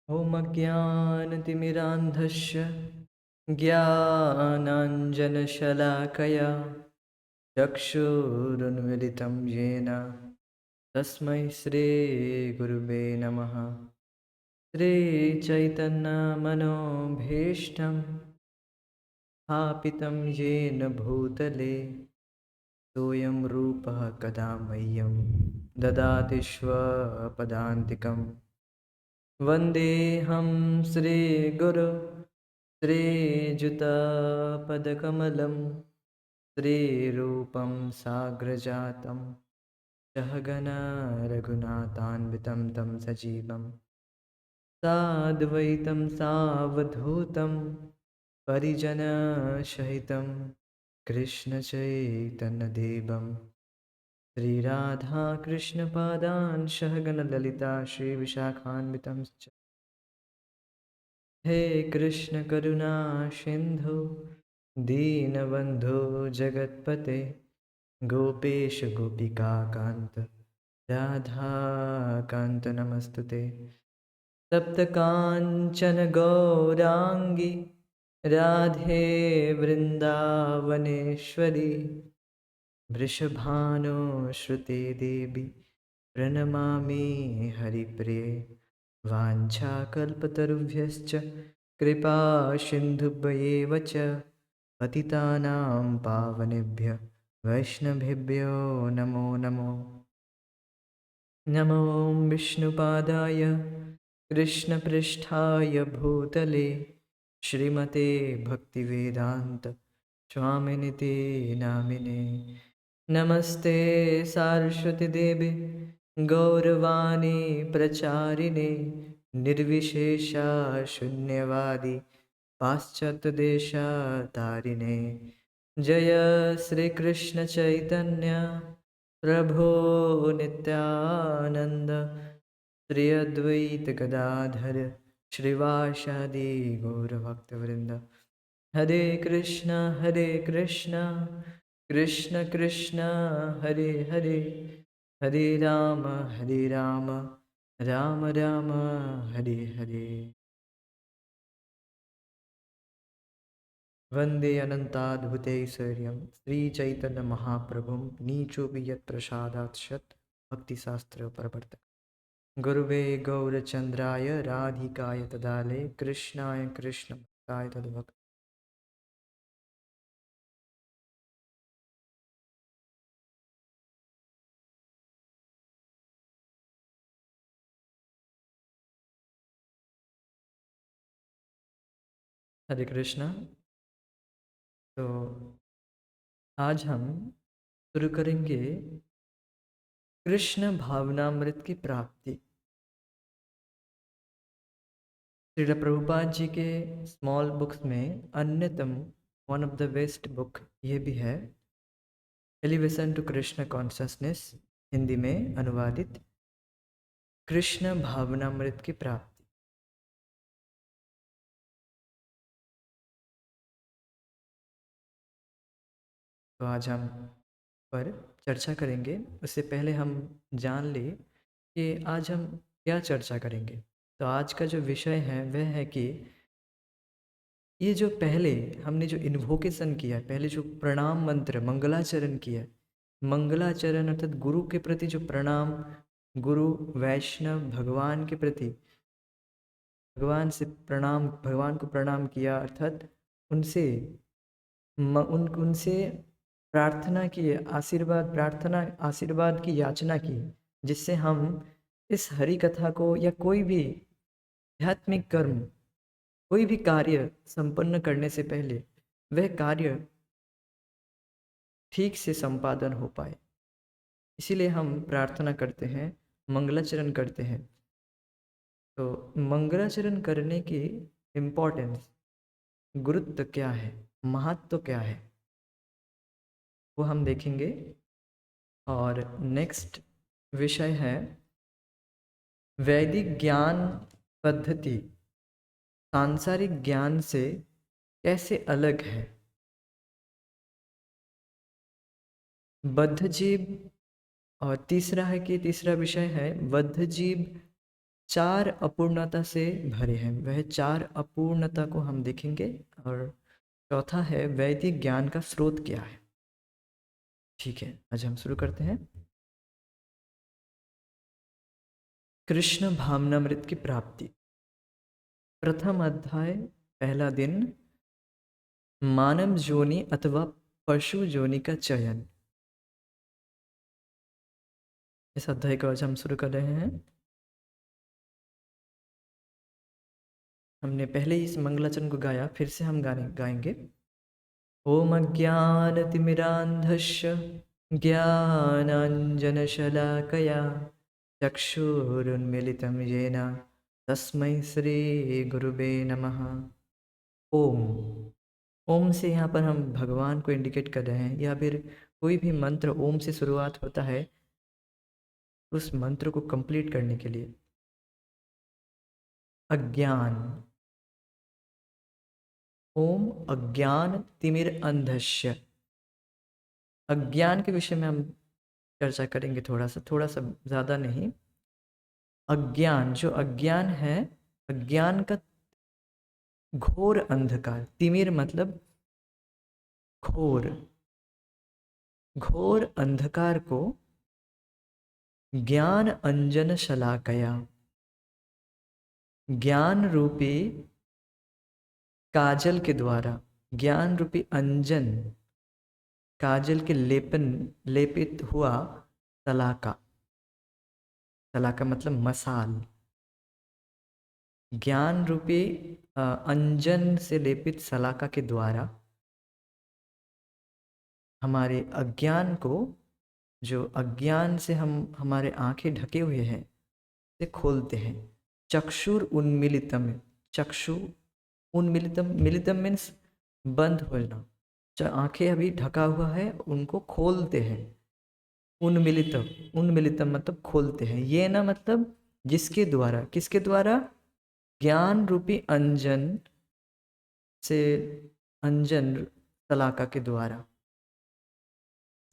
ॐ अज्ञानतिमिरान्धस्य ज्ञानाञ्जनशलाकया चक्षुरुन्मिलितं येन तस्मै श्रीगुरुवे नमः। श्रीचैतन्यमनोभीष्टं स्थापितं येन भूतले सोऽयं रूपः कदा मह्यं ददाति स्वपदान्तिकम्। वन्देऽहं श्रीगुरु श्रीयुतापदकमलं श्रीरूपं साग्रजातं सहगना रघुनाथान्वितं तं सजीवं साद्वैतं सावधूतं परिजनसहितं कृष्णचैतन्यदेवं श्रीराधाकृष्णपादान् सहगणललिता श्रीविशाखान्वितं च। हे कृष्ण करुणा सिंधु दीनबंधु जगतपते गोपेश गोपिका कांत राधा कांत नमस्तुते। सप्त कांचन गौरांगी राधे वृंदावनेश्वरी वृषभानुश्रुते देवी प्रणमामि हरिप्रिये। वाञ्छाकल्पतरुभ्यश्च कृपा सिन्धुभ्येव च पतितानां पावनेभ्यः वैष्णवेभ्यो नमो नमो। नमो विष्णुपादाय कृष्णपृष्ठाय भूतले श्रीमते भक्तिवेदान्त स्वामिनिते नामिने। नमस्ते सारस्वतीदेवे गौरवाणी प्रचारिणे निर्विशेषा शून्यवादी पाश्चात्यदेशतारिणे। जय श्री कृष्ण चैतन्य प्रभो नित्यानंद श्री अद्वैत गदाधर श्रीवासादि गौरभक्तवृंद। हरे कृष्ण कृष्ण कृष्ण हरे हरे, हरे राम राम राम हरे हरे। वंदे अनंताद्भुतैश्वर्यं श्रीचैतन्य महाप्रभुं नीचोऽपि यत्प्रसादात् सत् भक्तिशास्त्र प्रवर्तक। गुरुवे गौरचंद्राय राधिकाय तदाले कृष्णाय कृष्णभक्ताय तद्भक्त। हरे कृष्णा। तो आज हम शुरू करेंगे कृष्ण भावनामृत की प्राप्ति। श्रील प्रभुपाद जी के स्मॉल बुक्स में अन्यतम one of the best book ये भी है, elevation to Krishna consciousness, Hindi में अनुवादित कृष्ण भावनामृत की प्राप्ति। तो आज हम पर चर्चा करेंगे। उससे पहले हम जान ले कि आज हम क्या चर्चा करेंगे। तो आज का जो विषय है वह है कि ये जो पहले हमने जो इन्वोकेशन किया, पहले जो प्रणाम मंत्र मंगलाचरण किया, मंगलाचरण अर्थात गुरु के प्रति जो प्रणाम, गुरु वैष्णव भगवान के प्रति भगवान से प्रणाम, भगवान को प्रणाम किया अर्थात उनसे उनसे प्रार्थना की, आशीर्वाद प्रार्थना आशीर्वाद की याचना की, जिससे हम इस हरि कथा को या कोई भी आध्यात्मिक कर्म, कोई भी कार्य संपन्न करने से पहले वह कार्य ठीक से संपादन हो पाए। इसीलिए हम प्रार्थना करते हैं, मंगलाचरण करते हैं। तो मंगलाचरण करने की इम्पोर्टेंस, गुरुत्व क्या है, महत्व क्या है, वो हम देखेंगे। और नेक्स्ट विषय है वैदिक ज्ञान पद्धति सांसारिक ज्ञान से कैसे अलग है। बद्ध जीव, और तीसरा विषय है बद्ध जीव चार अपूर्णता से भरे हैं, वह चार अपूर्णता को हम देखेंगे। और चौथा है वैदिक ज्ञान का स्रोत क्या है। ठीक है, आज हम शुरू करते हैं। कृष्ण भावनामृत की प्राप्ति। प्रथम अध्याय, पहला दिन, मानव जोनि अथवा पशु जोनि का चयन। इस अध्याय को आज हम शुरू कर रहे हैं। हमने पहले ही इस मंगलाचरण को गाया, फिर से हम गाएंगे। ओम अज्ञानतिमिरान्धस्य ज्ञानाञ्जनशलाकया चक्षुरुन्मीलितं येन तस्मै श्रीगुरुवे नमः। ओम। ओम से यहाँ पर हम भगवान को इंडिकेट कर रहे हैं, या फिर कोई भी मंत्र ओम से शुरुआत होता है उस मंत्र को कंप्लीट करने के लिए। अज्ञान। ओम अज्ञान तिमिर अंधस्य। अज्ञान के विषय में हम चर्चा करेंगे, थोड़ा सा ज़्यादा नहीं। अज्ञान, जो अज्ञान है, अज्ञान का घोर अंधकार। तिमिर मतलब घोर, घोर अंधकार को ज्ञान अंजन शलाकया, ज्ञान रूपी काजल के द्वारा, ज्ञान रूपी अंजन, काजल के लेपित हुआ शलाका। शलाका मतलब मसाल। ज्ञान रूपी अंजन से लेपित शलाका के द्वारा हमारे अज्ञान को, जो अज्ञान से हम हमारे आंखें ढके हुए हैं, से खोलते हैं। चक्षुर उन्मिलितम। चक्षु उन्मिलितम, मिलितम मीन्स बंद होना। आंखें अभी ढका हुआ है, उनको खोलते हैं। उन्मिलितम, उन्मिलितम मतलब खोलते हैं। ये ना मतलब जिसके द्वारा, किसके द्वारा? ज्ञान रूपी अंजन से, अंजन शलाका के द्वारा।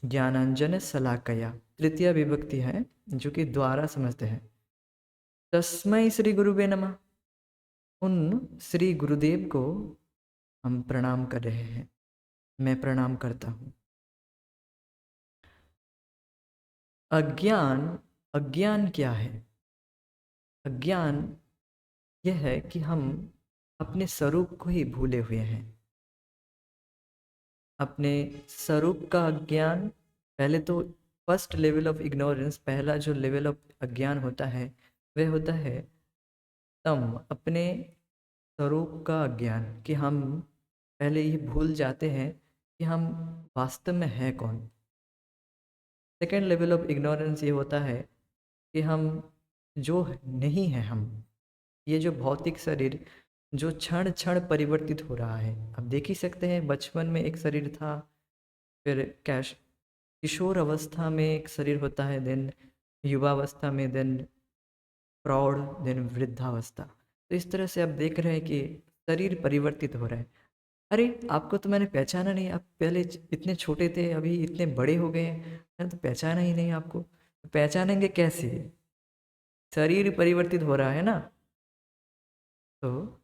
ज्ञानांजन शलाकया तृतीय विभक्ति है, जो कि द्वारा समझते हैं। तस्मै श्री गुरुवे नमः। उन श्री गुरुदेव को हम प्रणाम कर रहे हैं, मैं प्रणाम करता हूँ। अज्ञान, अज्ञान क्या है? अज्ञान यह है कि हम अपने स्वरूप को ही भूले हुए हैं। अपने स्वरूप का अज्ञान। पहले तो फर्स्ट लेवल ऑफ इग्नोरेंस, पहला जो लेवल ऑफ अज्ञान होता है वह होता है तम, अपने स्वरूप का अज्ञान, कि हम पहले ये भूल जाते हैं कि हम वास्तव में है कौन। सेकेंड लेवल ऑफ इग्नोरेंस ये होता है कि हम जो नहीं है, हम ये जो भौतिक शरीर जो क्षण क्षण परिवर्तित हो रहा है। अब देख ही सकते हैं, बचपन में एक शरीर था, फिर कैश किशोर अवस्था में एक शरीर होता है, देन युवावस्था में, देन प्रौढ़, देन वृद्धावस्था। तो इस तरह से आप देख रहे हैं कि शरीर परिवर्तित हो रहा है। अरे आपको तो मैंने पहचाना नहीं, आप पहले इतने छोटे थे, अभी इतने बड़े हो गए हैं, मैंने तो पहचाना ही नहीं आपको। तो पहचानेंगे कैसे? शरीर परिवर्तित हो रहा है ना। तो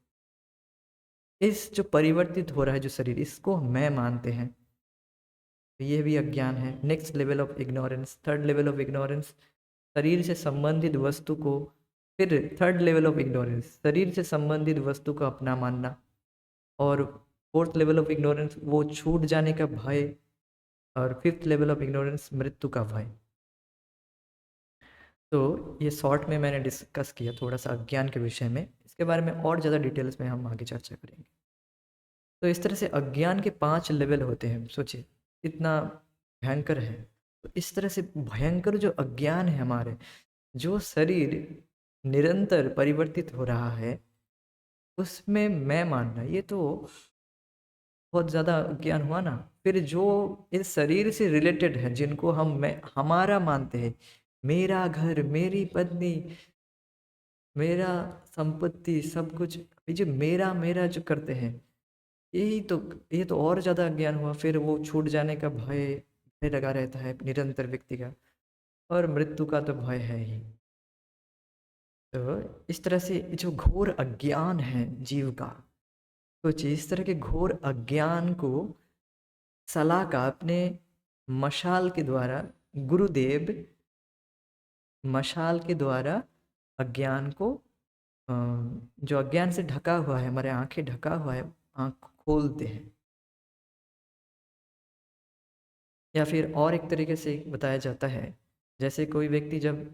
इस जो परिवर्तित हो रहा है जो शरीर, इसको मैं मानते हैं, तो ये भी अज्ञान है। Next level of ignorance, third level of ignorance, शरीर से संबंधित वस्तु को, फिर थर्ड लेवल ऑफ इग्नोरेंस शरीर से संबंधित वस्तु को अपना मानना, और फोर्थ लेवल ऑफ इग्नोरेंस वो छूट जाने का भय, और फिफ्थ लेवल ऑफ इग्नोरेंस मृत्यु का भय। तो ये शॉर्ट में मैंने डिस्कस किया थोड़ा सा अज्ञान के विषय में। इसके बारे में और ज़्यादा डिटेल्स में हम आगे चर्चा करेंगे। तो इस तरह से अज्ञान के 5 लेवल होते हैं। सोचिए इतना भयंकर है। तो इस तरह से भयंकर जो अज्ञान है हमारे, जो शरीर निरंतर परिवर्तित हो रहा है, उसमें मैं मानना, ये तो बहुत ज़्यादा अज्ञान हुआ ना। फिर जो इस शरीर से रिलेटेड है, जिनको हम मैं हमारा मानते हैं, मेरा घर, मेरी पत्नी, मेरा संपत्ति, सब कुछ, ये जो मेरा मेरा जो करते हैं, यही तो, ये तो और ज़्यादा अज्ञान हुआ। फिर वो छूट जाने का भय भय लगा रहता है निरंतर व्यक्ति का, और मृत्यु का तो भय है ही। तो इस तरह से जो घोर अज्ञान है जीव का, कुछ इस तरह के घोर अज्ञान को सलाका अपने मशाल के द्वारा, गुरुदेव मशाल के द्वारा अज्ञान को, जो अज्ञान से ढका हुआ है, हमारे आंखें ढका हुआ है, आंख खोलते हैं। या फिर और एक तरीके से बताया जाता है, जैसे कोई व्यक्ति जब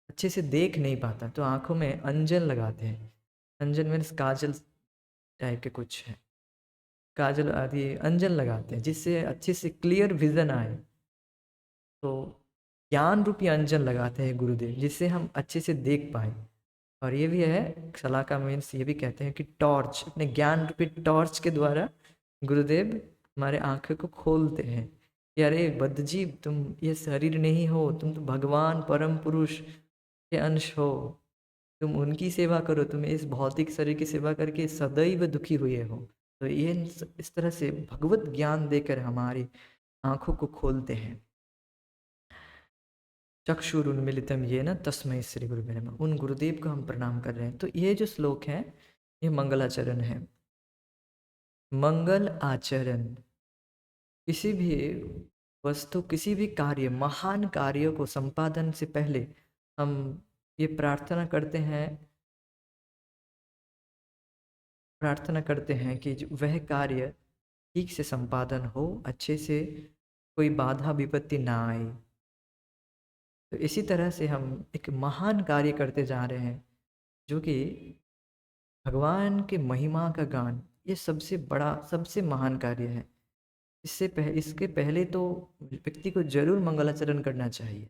अच्छे से देख नहीं पाता तो आंखों में अंजन लगाते हैं। अंजन मीन्स काजल टाइप के कुछ है, काजल आदि अंजन लगाते हैं जिससे अच्छे से क्लियर विजन आए। तो ज्ञान रूपी अंजन लगाते हैं गुरुदेव, जिससे हम अच्छे से देख पाए। और ये भी है सलाका मीन्स, ये भी कहते हैं कि टॉर्च, अपने ज्ञान रूपी टॉर्च के द्वारा गुरुदेव हमारे आंखें को खोलते हैं कि अरे बद्धजीव, तुम ये शरीर नहीं हो, तुम तो भगवान परम पुरुष के अंश हो। तुम उनकी सेवा करो, तुम इस भौतिक शरीर की सेवा करके सदैव दुखी हुए हो। तो ये इस तरह से भगवत ज्ञान देकर हमारी आंखों को खोलते हैं। चक्षुरुन्मिलितम ये न तस्मै श्री गुरुवे नमः, उन गुरुदेव को हम प्रणाम कर रहे हैं। तो ये जो श्लोक है ये मंगलाचरण है। मंगल आचरण, किसी भी वस्तु, किसी भी कार्य, महान कार्यों को संपादन से पहले हम ये प्रार्थना करते हैं कि वह कार्य ठीक से संपादन हो, अच्छे से, कोई बाधा विपत्ति ना आए। तो इसी तरह से हम एक महान कार्य करते जा रहे हैं, जो कि भगवान के महिमा का गान, ये सबसे बड़ा, सबसे महान कार्य है। इसके पहले तो व्यक्ति को जरूर मंगलाचरण करना चाहिए।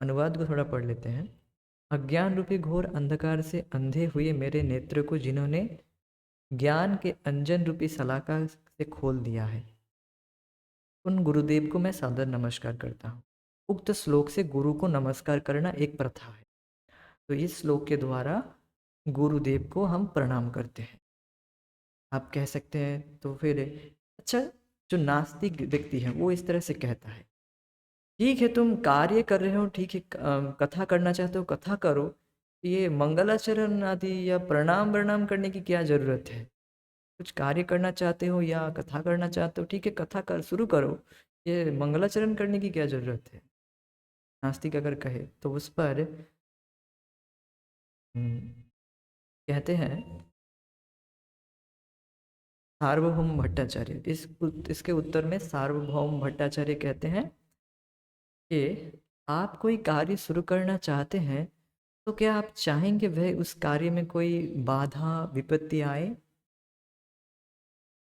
अनुवाद को थोड़ा पढ़ लेते हैं। अज्ञान रूपी घोर अंधकार से अंधे हुए मेरे नेत्र को जिन्होंने ज्ञान के अंजन रूपी सलाका से खोल दिया है, उन गुरुदेव को मैं सादर नमस्कार करता हूँ। उक्त श्लोक से गुरु को नमस्कार करना एक प्रथा है। तो इस श्लोक के द्वारा गुरुदेव को हम प्रणाम करते हैं, आप कह सकते हैं। तो फिर अच्छा, जो नास्तिक व्यक्ति है वो इस तरह से कहता है, ठीक है तुम कार्य कर रहे हो, ठीक है, कथा करना चाहते हो कथा करो, ये मंगलाचरण आदि या प्रणाम प्रणाम करने की क्या ज़रूरत है। कुछ कार्य करना चाहते हो या कथा करना चाहते हो, ठीक है कथा कर शुरू करो, ये मंगलाचरण करने की क्या ज़रूरत है। नास्तिक अगर कहे तो उस पर कहते हैं सार्वभौम भट्टाचार्य, इसके उत्तर में सार्वभौम भट्टाचार्य कहते हैं कि आप कोई कार्य शुरू करना चाहते हैं तो क्या आप चाहेंगे वह उस कार्य में कोई बाधा विपत्ति आए।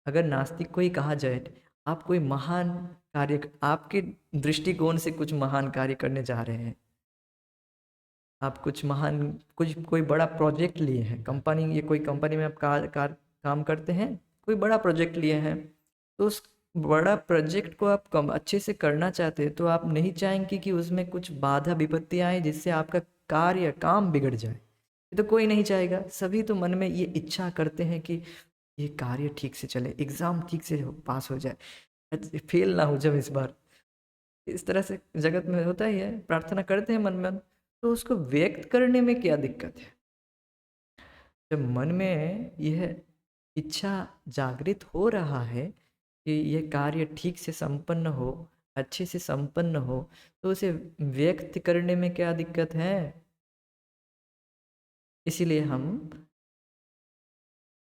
अगर नास्तिक को ही कहा जाए, आप कोई महान कार्य, आपके दृष्टिकोण से कुछ महान कार्य करने जा रहे हैं, आप कुछ महान, कुछ कोई बड़ा प्रोजेक्ट लिए हैं, कंपनी, ये कोई कंपनी में आप काम करते हैं, कोई बड़ा प्रोजेक्ट लिए हैं, तो उस बड़ा प्रोजेक्ट को आप कम अच्छे से करना चाहते हैं, तो आप नहीं चाहेंगे कि उसमें कुछ बाधा विपत्ति आए जिससे आपका कार्य काम बिगड़ जाए। ये तो कोई नहीं चाहेगा, सभी तो मन में ये इच्छा करते हैं कि ये कार्य ठीक से चले, एग्ज़ाम ठीक से पास हो जाए, फेल ना हो जब इस बार। इस तरह से जगत में होता ही है, प्रार्थना करते हैं मन में, तो उसको व्यक्त करने में क्या दिक्कत है। जब मन में यह इच्छा जागृत हो रहा है कि यह कार्य ठीक से संपन्न हो, अच्छे से संपन्न हो, तो उसे व्यक्त करने में क्या दिक्कत है। इसीलिए हम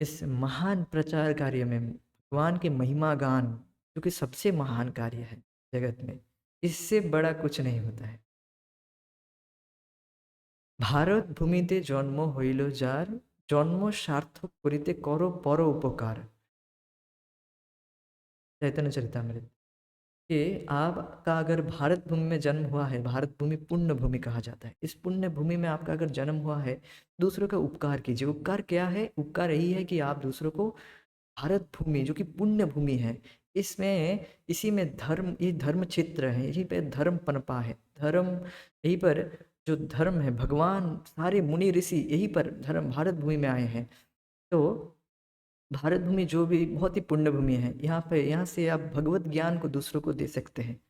इस महान प्रचार कार्य में भगवान के महिमा गान, जो कि सबसे महान कार्य है जगत में, इससे बड़ा कुछ नहीं होता है। भारत भूमिते जन्म हইল যার, जन्म सार्थक करिते करो पर उपकार। चैतन्य चरितमृत, कि आपका अगर भारत भूमि में जन्म हुआ है, भारत भूमि पुण्य भूमि कहा जाता है, इस पुण्य भूमि में आपका अगर जन्म हुआ है, दूसरों का उपकार कीजिए। उपकार क्या है, उपकार यही है कि आप दूसरों को, भारत भूमि जो कि पुण्य भूमि है, इसमें, इसी में धर्म, ये धर्म क्षेत्र है, यहीं पे धर्म पनपा है, धर्म यहीं पर, जो धर्म है, भगवान सारे मुनि ऋषि यहीं पर धर्म भारत भूमि में आए हैं। तो भारत भूमि जो भी बहुत ही पुण्य भूमि है, यहाँ से आप भगवत ज्ञान को दूसरों को दे सकते हैं।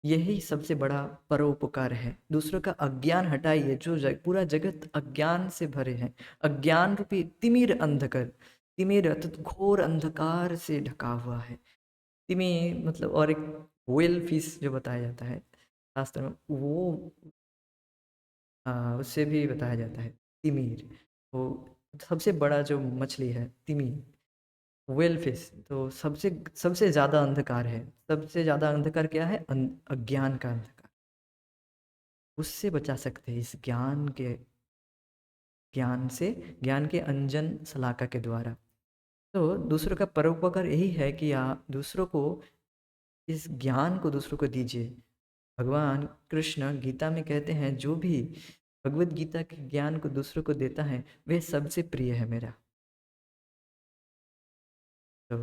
यही सबसे बड़ा परोपकार है। दूसरों का अज्ञान हटाइए। पूरा जगत अज्ञान से भरे हैं। अज्ञान रूपी तिमिर अंधकार, तिमिर अर्थात घोर अंधकार से ढका हुआ है। तिमी मतलब, और एक व्हेल फिश जो बताया जाता है शास्त्र में, वो उससे भी बताया जाता है तिमिर। वो सबसे बड़ा जो मछली है तिमी, व्हेल फिश। तो सबसे सबसे ज़्यादा अंधकार है। सबसे ज़्यादा अंधकार क्या है? अज्ञान का अंधकार। उससे बचा सकते हैं इस ज्ञान से, ज्ञान के अंजन सलाका के द्वारा। तो दूसरों का परोपकार यही है कि आप दूसरों को, इस ज्ञान को दूसरों को दीजिए। भगवान कृष्ण गीता में कहते हैं, जो भी भगवत गीता के ज्ञान को दूसरों को देता है वह सबसे प्रिय है मेरा। तो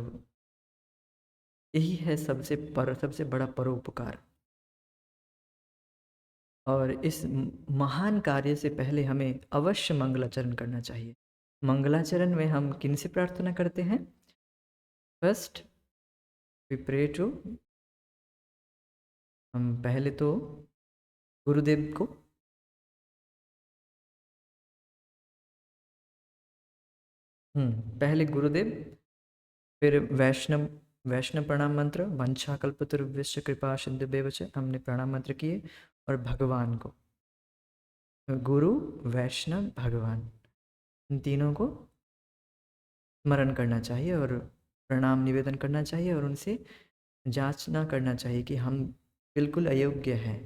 यही है सबसे बड़ा परोपकार। और इस महान कार्य से पहले हमें अवश्य मंगलाचरण करना चाहिए। मंगलाचरण में हम किन से प्रार्थना करते हैं? फर्स्ट वी प्रे टू, हम पहले तो गुरुदेव को, पहले गुरुदेव, फिर वैष्णव, वैष्णव प्रणाम मंत्र, वंशाकल्पतरुभ्यश्च कृपा सिन्धुभ्येव च, हमने प्रणाम मंत्र किए। और भगवान को, गुरु, वैष्णव, भगवान, इन तीनों को स्मरण करना चाहिए और प्रणाम निवेदन करना चाहिए और उनसे जांचना करना चाहिए कि हम बिल्कुल अयोग्य हैं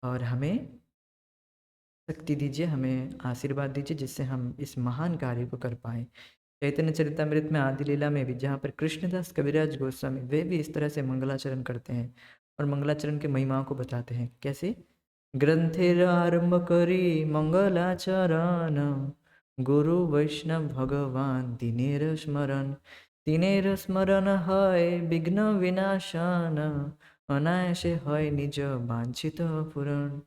और हमें शक्ति दीजिए, हमें आशीर्वाद दीजिए जिससे हम इस महान कार्य को कर पाएँ। चैतन्य चरितमृत में आदि लीला में भी, जहाँ पर कृष्णदास कविराज गोस्वामी वे भी इस तरह से मंगलाचरण करते हैं और मंगलाचरण के महिमाओं को बताते हैं। कैसे? ग्रंथेर आरंभ करी मंगलाचरण, गुरु वैष्णव भगवान तिनेर स्मरण है विघ्न विनाशन, अनायासे है निज वांछित पूरण।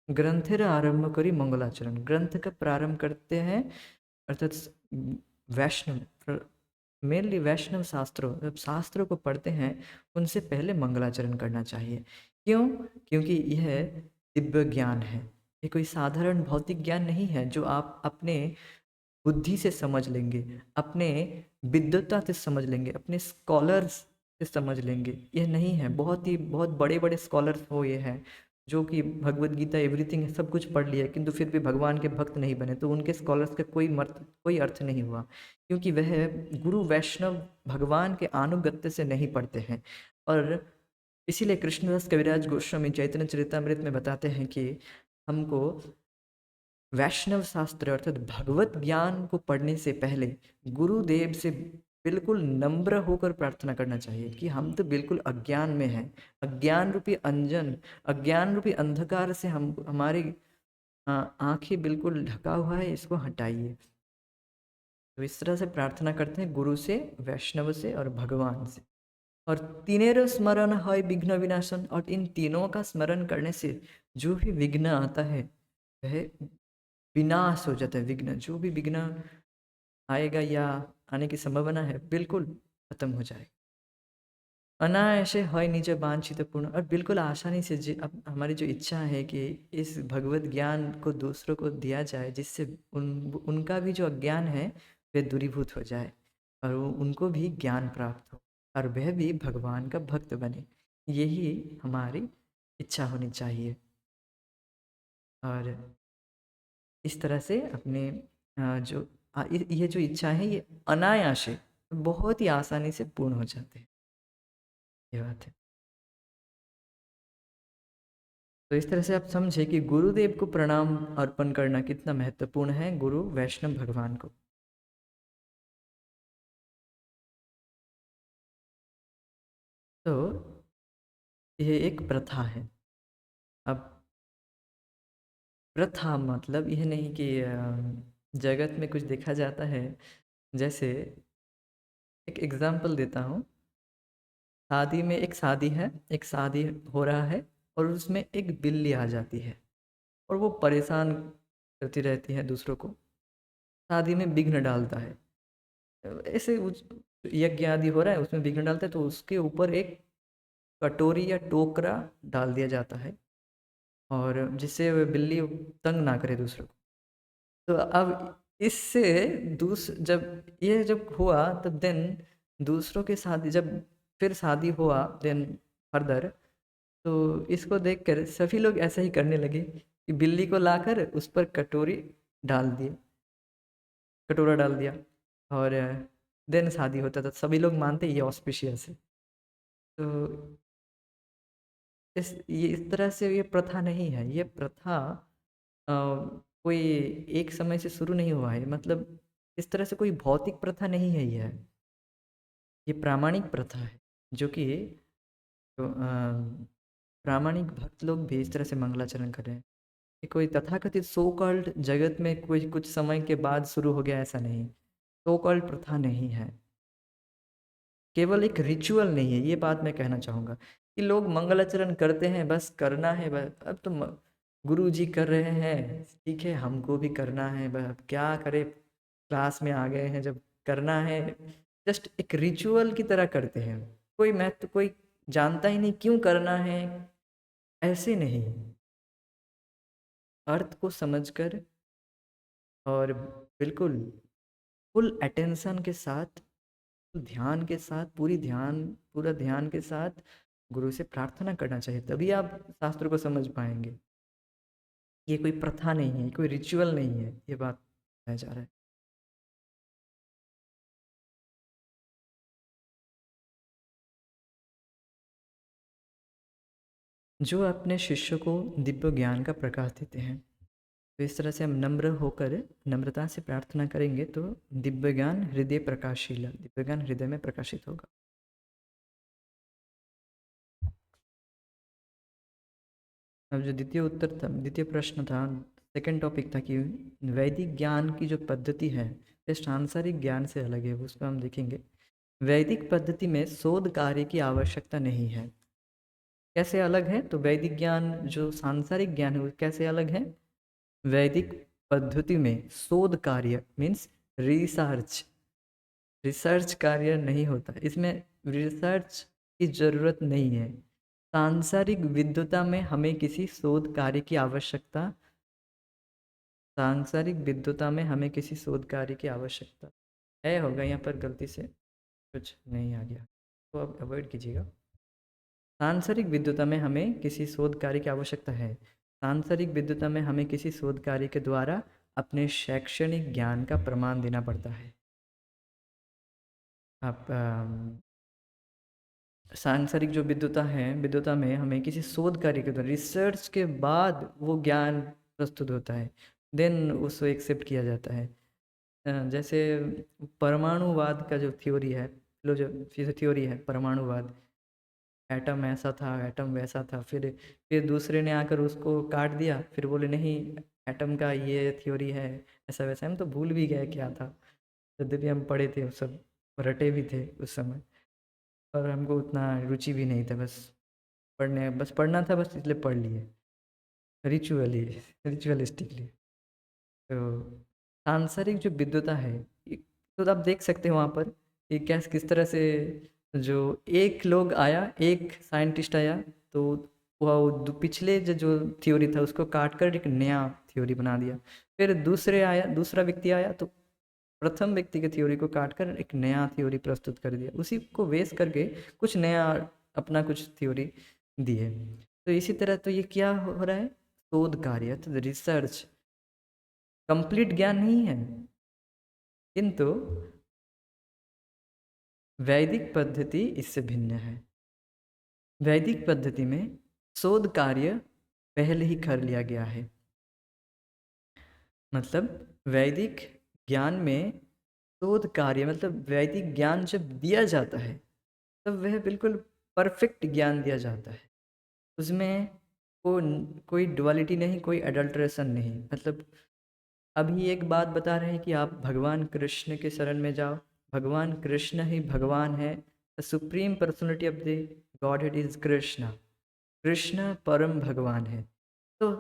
ग्रंथेर आरंभ करी मंगलाचरण, ग्रंथ का प्रारंभ करते हैं, अर्थात वैष्णव, मेनली वैष्णव शास्त्रों, जब शास्त्रों को पढ़ते हैं उनसे पहले मंगलाचरण करना चाहिए। क्यों? क्योंकि यह दिव्य ज्ञान है। ये कोई साधारण भौतिक ज्ञान नहीं है जो आप अपने बुद्धि से समझ लेंगे, अपने विद्वता से समझ लेंगे, अपने स्कॉलर्स से समझ लेंगे। यह नहीं है। बहुत बड़े बड़े स्कॉलर्स हो ये हैं जो कि भगवत गीता एवरीथिंग सब कुछ पढ़ लिया किंतु फिर भी भगवान के भक्त नहीं बने, तो उनके स्कॉलर्स का कोई अर्थ नहीं हुआ, क्योंकि वह गुरु वैष्णव भगवान के आनुगत्य से नहीं पढ़ते हैं। और इसीलिए कृष्णदास कविराज गोस्वामी चैतन्य चरितमृत में बताते हैं कि हमको वैष्णव शास्त्र अर्थात भगवत ज्ञान को पढ़ने से पहले गुरुदेव से बिल्कुल नम्र होकर प्रार्थना करना चाहिए कि हम तो बिल्कुल अज्ञान में हैं। अज्ञान रूपी अंजन, अज्ञान रूपी अंधकार से हम, हमारी आंखें बिल्कुल ढका हुआ है, इसको हटाइए। तो इस तरह से प्रार्थना करते हैं गुरु से, वैष्णव से और भगवान से। और तीनेर स्मरण है विघ्न विनाशन, और इन तीनों का स्मरण करने से जो भी विघ्न आता है वह विनाश हो जाता है। विघ्न, जो भी विघ्न आएगा या आने की संभावना है बिल्कुल खत्म हो जाएगा। अनायासे है निज वांछित पूर्ण, और बिल्कुल आसानी से अब हमारी जो इच्छा है कि इस भगवत ज्ञान को दूसरों को दिया जाए जिससे उनका भी जो अज्ञान है वह दूरीभूत हो जाए और उनको भी ज्ञान प्राप्त हो और वह भी भगवान का भक्त बने। यही हमारी इच्छा होनी चाहिए। और इस तरह से अपने ये जो इच्छा है ये अनायास है, बहुत ही आसानी से पूर्ण हो जाते हैं। ये बात है। तो इस तरह से आप समझे कि गुरुदेव को प्रणाम अर्पण करना कितना महत्वपूर्ण है, गुरु वैष्णव भगवान को। तो ये एक प्रथा है। अब प्रथा मतलब यह नहीं कि जगत में कुछ देखा जाता है। जैसे एक एग्जांपल देता हूँ। शादी में, एक शादी है, एक शादी हो रहा है और उसमें एक बिल्ली आ जाती है और वो परेशान करती रहती है दूसरों को, शादी में विघ्न डालता है। ऐसे यज्ञ आदि हो रहा है उसमें विघ्न डालते हैं, तो उसके ऊपर एक कटोरी या टोकरा डाल दिया जाता है, और जिससे वह बिल्ली तंग ना करे दूसरों को। तो अब इससे जब ये जब हुआ, तब देन दूसरों के शादी जब फिर शादी हुआ देन फर्दर, तो इसको देखकर सभी लोग ऐसा ही करने लगे कि बिल्ली को लाकर उस पर डाल दिए कटोरा डाल दिया, और देन शादी होता था। सभी लोग मानते ये ऑस्पिशियस है। तो इस तरह से ये प्रथा नहीं है। ये प्रथा कोई एक समय से शुरू नहीं हुआ है, मतलब इस तरह से कोई भौतिक प्रथा नहीं है ये प्रामाणिक प्रथा है, जो कि तो, प्रामाणिक भक्त लोग भी इस तरह से मंगलाचरण कर रहे हैं। ये कोई तथाकथित सो कॉल्ड जगत में कोई कुछ समय के बाद शुरू हो गया, ऐसा नहीं। सो कॉल्ड प्रथा नहीं है, केवल एक रिचुअल नहीं है। ये बात मैं कहना चाहूँगा कि लोग मंगलाचरण करते हैं, बस करना है बस। अब तो गुरु जी कर रहे हैं, ठीक है, हमको भी करना है, बस अब क्या करें, क्लास में आ गए हैं जब करना है। जस्ट एक रिचुअल की तरह करते हैं, कोई महत्व कोई जानता ही नहीं क्यों करना है, ऐसे नहीं। अर्थ को समझकर और बिल्कुल फुल अटेंशन के साथ, ध्यान के साथ, पूरा ध्यान के साथ गुरु से प्रार्थना करना चाहिए, तभी आप शास्त्रों को समझ पाएंगे। ये कोई प्रथा नहीं है, कोई रिचुअल नहीं है, ये बात बताया जा रहा है। जो अपने शिष्य को दिव्य ज्ञान का प्रकाश देते हैं, तो इस तरह से हम नम्र होकर नम्रता से प्रार्थना करेंगे, तो दिव्य ज्ञान हृदय प्रकाशीला, दिव्य ज्ञान हृदय में प्रकाशित होगा। अब जो द्वितीय प्रश्न था, सेकंड टॉपिक था कि वैदिक ज्ञान की जो पद्धति है ये सांसारिक ज्ञान से अलग है, उसको हम देखेंगे। वैदिक पद्धति में शोध कार्य की आवश्यकता नहीं है। कैसे अलग है? तो वैदिक ज्ञान जो सांसारिक ज्ञान है वो कैसे अलग है? वैदिक पद्धति में शोध कार्य मीन्स रिसर्च, रिसर्च कार्य नहीं होता, इसमें रिसर्च की जरूरत नहीं है। सांसारिक विद्वता में हमें किसी शोध कार्य की आवश्यकता सांसारिक विद्वता में हमें किसी शोध कार्य की आवश्यकता है। होगा यहाँ पर गलती से कुछ नहीं आ गया तो अब अवॉइड कीजिएगा। सांसारिक विद्वता में हमें किसी शोध कार्य की आवश्यकता है। सांसारिक विद्वता में हमें किसी शोध कार्य के द्वारा अपने शैक्षणिक ज्ञान का प्रमाण देना पड़ता है। आप सांसारिक जो विद्वता है, विद्वता में हमें किसी शोध कार्य के द्वारा रिसर्च के बाद वो ज्ञान प्रस्तुत होता है, देन उसको एक्सेप्ट किया जाता है। जैसे परमाणुवाद का जो थ्योरी है, जो थ्योरी है परमाणुवाद, एटम ऐसा था, एटम वैसा था, फिर दूसरे ने आकर उसको काट दिया, फिर बोले नहीं एटम का ये थ्योरी है, ऐसा वैसा। हम तो भूल भी गए क्या था, यद्यपि हम पढ़े थे, उस सब रटे भी थे उस समय, और हमको उतना रुचि भी नहीं था, बस पढ़ना था बस, इसलिए पढ़ लिए रिचुअली, रिचुअलिस्टिकली। तो सांसारिक जो विद्वता है तो आप देख सकते हैं वहाँ पर कि कैसे किस तरह से जो एक लोग आया, एक साइंटिस्ट आया, तो वह पिछले जो थ्योरी था उसको काट कर एक नया थ्योरी बना दिया। फिर दूसरा व्यक्ति आया, तो प्रथम व्यक्ति के थ्योरी को काट कर एक नया थ्योरी प्रस्तुत कर दिया, उसी को बेस करके कुछ नया अपना कुछ थ्योरी दिए। तो इसी तरह तो ये क्या हो रहा है, शोध कार्य, तो रिसर्च कंप्लीट ज्ञान नहीं है। किंतु वैदिक पद्धति इससे भिन्न है। वैदिक पद्धति में शोध कार्य पहले ही कर लिया गया है। मतलब वैदिक ज्ञान में शोध कार्य, मतलब वैदिक ज्ञान जब दिया जाता है तब वह बिल्कुल परफेक्ट ज्ञान दिया जाता है। उसमें कोई डुअलिटी नहीं, कोई अडल्ट्रेशन नहीं। मतलब अभी एक बात बता रहे हैं कि आप भगवान कृष्ण के शरण में जाओ, भगवान कृष्ण ही भगवान है, the supreme personality of the godhead is Krishna, Krishna परम भगवान है। तो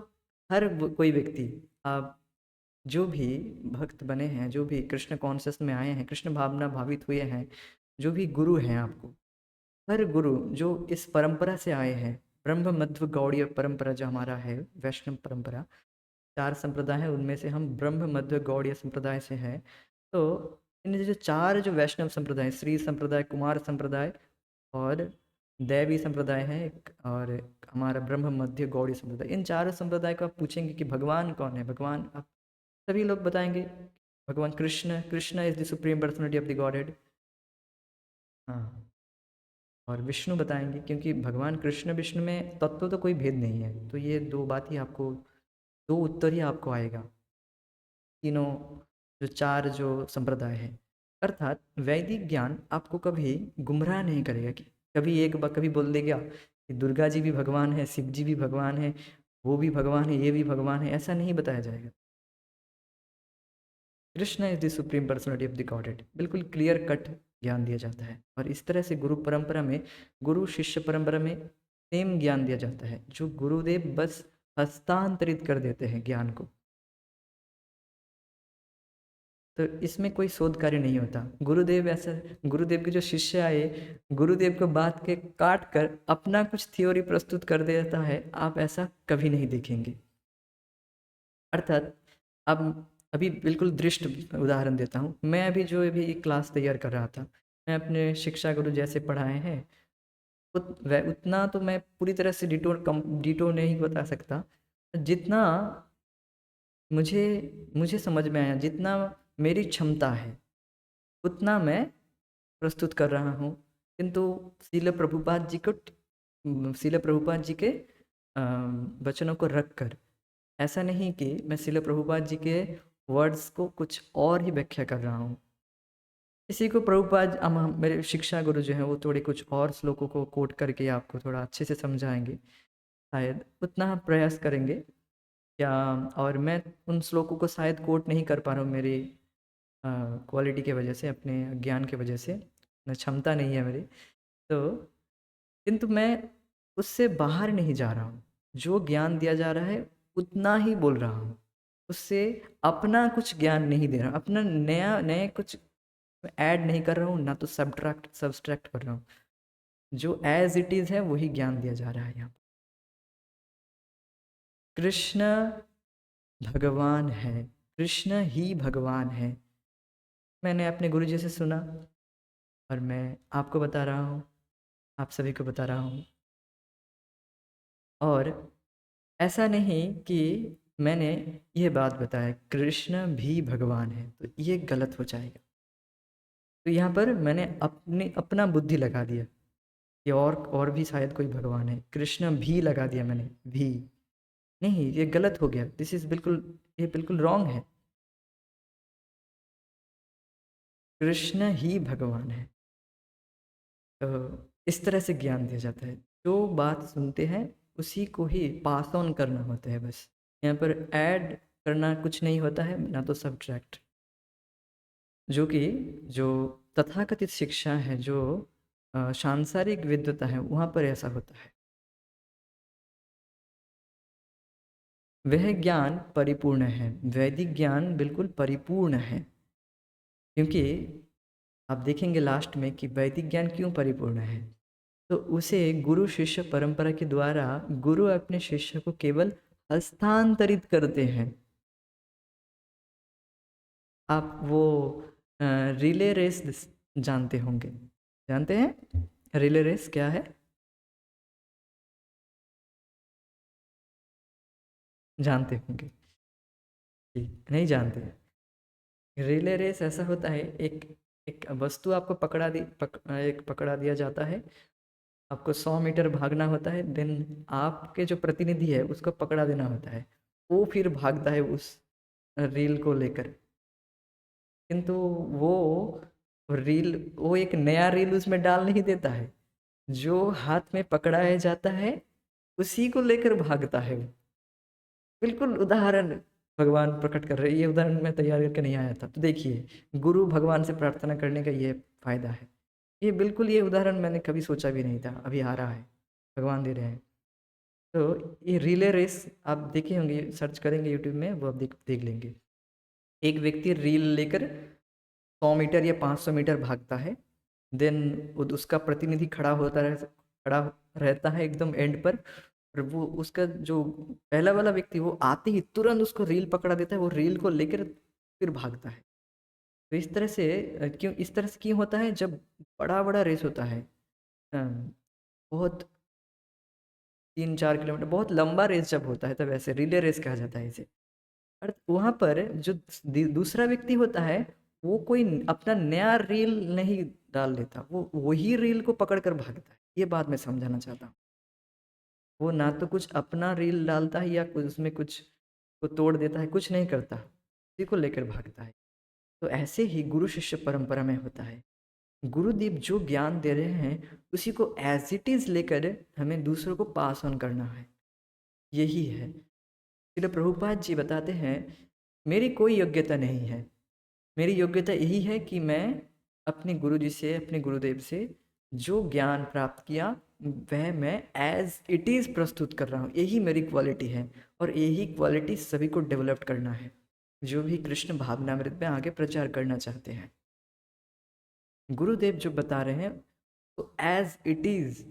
कोई व्यक्ति, आप जो भी भक्त बने हैं, जो भी कृष्ण कॉन्शियस में आए हैं, कृष्ण भावना भावित हुए हैं, जो भी गुरु हैं आपको, हर गुरु जो इस परंपरा से आए हैं, ब्रह्म मध्व गौड़ीय परंपरा जो हमारा है, वैष्णव परंपरा, 4 संप्रदाय हैं, उनमें से हम ब्रह्म मध्व गौड़ीय संप्रदाय से हैं। तो इन जो 4 जो वैष्णव संप्रदाय, श्री संप्रदाय, कुमार संप्रदाय और दैवी संप्रदाय है एक, और हमारा ब्रह्म मध्य गौड़ीय संप्रदाय, इन चारों संप्रदाय को आप पूछेंगे कि भगवान कौन है, भगवान आप सभी लोग बताएंगे भगवान Krishna, Krishna is the supreme personality of the godhead. हाँ, और विष्णु बताएंगे, क्योंकि भगवान कृष्ण विष्णु में तत्व तो कोई भेद नहीं है। तो ये दो बात ही आपको, दो उत्तर ही आपको आएगा तीनों जो 4 जो संप्रदाय है। अर्थात वैदिक ज्ञान आपको कभी गुमराह नहीं करेगा कि कभी कभी बोल देगा कि दुर्गा जी भी भगवान है, शिव जी भी भगवान है, वो भी भगवान है, ये भी भगवान है, ऐसा नहीं बताया जाएगा। Krishna is the supreme personality of the godhead, बिल्कुल क्लियर कट ज्ञान दिया जाता है। और इस तरह से गुरु परंपरा में, गुरु शिष्य परंपरा में सेम ज्ञान दिया जाता है, जो गुरुदेव बस हस्तांतरित कर देते हैं ज्ञान को। तो इसमें कोई शोध कार्य नहीं होता। गुरुदेव ऐसा, गुरुदेव के जो शिष्य आए, गुरुदेव को बात के काट कर अपना कुछ थ्योरी प्रस्तुत कर देता है, आप ऐसा कभी नहीं देखेंगे। अर्थात अब अभी बिल्कुल दृष्ट उदाहरण देता हूँ। मैं अभी जो अभी क्लास तैयार कर रहा था, मैं अपने शिक्षा गुरु जैसे पढ़ाए हैं वह उतना तो मैं पूरी तरह से डिटो नहीं बता सकता, जितना मुझे मुझे समझ में आया, जितना मेरी क्षमता है उतना मैं प्रस्तुत कर रहा हूँ। किंतु शिल प्रभुपाद जी के वचनों को रख कर, ऐसा नहीं कि मैं शिल प्रभुपाद जी के वर्ड्स को कुछ और ही व्याख्या कर रहा हूँ। इसी को प्रभुपाद मेरे शिक्षा गुरु जो हैं वो थोड़े कुछ और श्लोकों को कोट करके आपको थोड़ा अच्छे से समझाएंगे, शायद उतना हम प्रयास करेंगे क्या। और मैं उन श्लोकों को शायद कोट नहीं कर पा रहा हूँ, मेरी क्वालिटी की वजह से, अपने ज्ञान की वजह से, न क्षमता नहीं है मेरी। तो किंतु मैं उससे बाहर नहीं जा रहा हूँ, जो ज्ञान दिया जा रहा है उतना ही बोल रहा हूँ, उससे अपना कुछ ज्ञान नहीं दे रहा, अपना नया नए कुछ ऐड नहीं कर रहा हूँ, ना तो सब्सट्रैक्ट कर रहा हूँ। जो एज इट इज़ है वही ज्ञान दिया जा रहा है यहाँ। कृष्ण भगवान है, कृष्ण ही भगवान है, मैंने अपने गुरु जी से सुना और मैं आपको बता रहा हूँ, आप सभी को बता रहा हूँ। और ऐसा नहीं कि मैंने ये बात बताया कृष्ण भी भगवान है तो ये गलत हो जाएगा। तो यहाँ पर मैंने अपना बुद्धि लगा दिया कि और भी शायद कोई भगवान है, कृष्ण भी लगा दिया मैंने, भी नहीं, ये गलत हो गया। दिस इज बिल्कुल, ये बिल्कुल रॉन्ग है। कृष्ण ही भगवान है। तो इस तरह से ज्ञान दिया जाता है, जो बात सुनते हैं उसी को ही पास ऑन करना होता है बस। यहाँ पर ऐड करना कुछ नहीं होता है, ना तो सब्ट्रैक्ट। जो कि जो तथाकथित शिक्षा है, जो सांसारिक विद्वता है, वहाँ पर ऐसा होता है। वह ज्ञान परिपूर्ण है, वैदिक ज्ञान बिल्कुल परिपूर्ण है। क्योंकि आप देखेंगे लास्ट में कि वैदिक ज्ञान क्यों परिपूर्ण है, तो उसे गुरु शिष्य परंपरा के द्वारा गुरु अपने शिष्य को केवल हस्तांतरित करते हैं। आप वो रिले रेस जानते होंगे, जानते हैं रिले रेस क्या है? जानते होंगे, ठीक नहीं जानते? रिले रेस ऐसा होता है, एक एक वस्तु आपको एक पकड़ा दिया जाता है, आपको 100 मीटर भागना होता है, देन आपके जो प्रतिनिधि है उसको पकड़ा देना होता है, वो फिर भागता है उस रील को लेकर। किंतु वो वो एक नया रील उसमें डाल नहीं देता है, जो हाथ में पकड़ाया जाता है उसी को लेकर भागता है वो। बिल्कुल उदाहरण भगवान प्रकट कर रहे हैं, ये उदाहरण मैं तैयार करके नहीं आया था। तो देखिए गुरु भगवान से प्रार्थना करने का ये फायदा है। ये बिल्कुल, ये उदाहरण मैंने कभी सोचा भी नहीं था, अभी आ रहा है, भगवान दे रहे हैं। तो ये रिले रेस आप देखे होंगे, सर्च करेंगे यूट्यूब में, वो आप देख देख लेंगे। एक व्यक्ति रील लेकर 100 मीटर या 500 मीटर भागता है। देन उसका प्रतिनिधि खड़ा रहता है एकदम एंड पर। और वो उसका जो पहला वाला व्यक्ति वो आते ही तुरंत उसको रील पकड़ा देता है, वो रील को लेकर फिर भागता है। तो इस तरह से क्यों इस तरह से क्यों होता है? जब बड़ा बड़ा रेस होता है, बहुत 3-4 किलोमीटर बहुत लंबा रेस जब होता है, तब ऐसे रिले रेस कहा जाता है इसे। और वहाँ पर जो दूसरा व्यक्ति होता है, वो कोई अपना नया रील नहीं डाल लेता, वो वही रील को पकड़ कर भागता है। ये बात मैं समझाना चाहता हूँ। वो ना तो कुछ अपना रील डालता है या कुछ उसमें कुछ को तोड़ देता है, कुछ नहीं करता, उसी को लेकर भागता है। तो ऐसे ही गुरु शिष्य परंपरा में होता है। गुरुदेव जो ज्ञान दे रहे हैं उसी को एज इट इज़ लेकर हमें दूसरों को पास ऑन करना है, यही है। श्रील प्रभुपाद जी बताते हैं, मेरी कोई योग्यता नहीं है, मेरी योग्यता यही है कि मैं अपने गुरु जी से, अपने गुरुदेव से जो ज्ञान प्राप्त किया वह मैं एज इट इज़ प्रस्तुत कर रहा हूँ, यही मेरी क्वालिटी है। और यही क्वालिटी सभी को डेवलप करना है, जो भी कृष्ण भावनामृत में आगे प्रचार करना चाहते हैं। गुरुदेव जो बता रहे हैं तो एज इट इज़,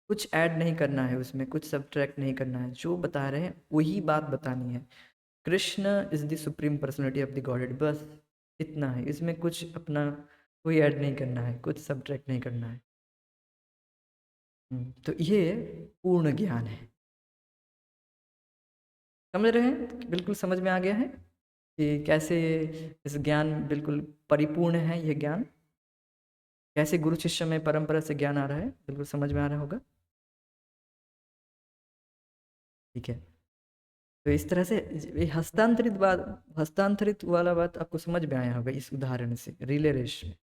कुछ ऐड नहीं करना है उसमें, कुछ सब्ट्रैक्ट नहीं करना है, जो बता रहे हैं वही बात बतानी है। Krishna is the supreme personality of the godhead, बस इतना है। इसमें कुछ अपना कोई ऐड नहीं करना है, कुछ सब्ट्रैक्ट नहीं करना है। तो ये पूर्ण ज्ञान है। समझ रहे हैं? बिल्कुल समझ में आ गया है कि कैसे इस ज्ञान बिल्कुल परिपूर्ण है। यह ज्ञान कैसे गुरु शिष्य में परंपरा से ज्ञान आ रहा है, बिल्कुल समझ में आ रहा होगा। ठीक है। तो इस तरह से ये हस्तांतरित वाला बात आपको समझ में आया होगा इस उदाहरण से, रिले रेस में।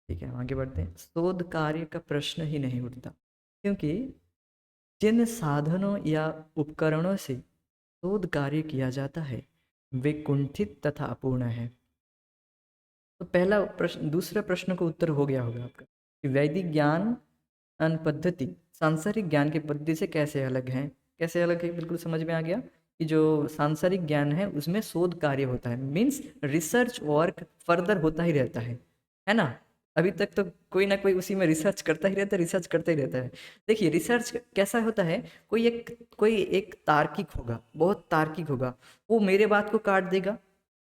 ठीक है, आगे बढ़ते हैं। शोध कार्य का प्रश्न ही नहीं उठता, क्योंकि जिन साधनों या उपकरणों से शोध कार्य किया जाता है वे कुंठित तथा अपूर्ण है। तो पहला प्रश्न, दूसरे प्रश्न का उत्तर हो गया होगा आपका कि वैदिक ज्ञान पद्धति सांसारिक ज्ञान की पद्धति से कैसे अलग है। कैसे अलग है, बिल्कुल समझ में आ गया कि जो सांसारिक ज्ञान है उसमें शोध कार्य होता है, मीन्स रिसर्च वर्क फर्दर होता ही रहता है ना। अभी तक तो कोई ना कोई उसी में रिसर्च करता ही रहता है, रिसर्च करता ही रहता है। देखिए रिसर्च कैसा होता है, कोई एक तार्किक होगा, बहुत तार्किक होगा, वो मेरे बात को काट देगा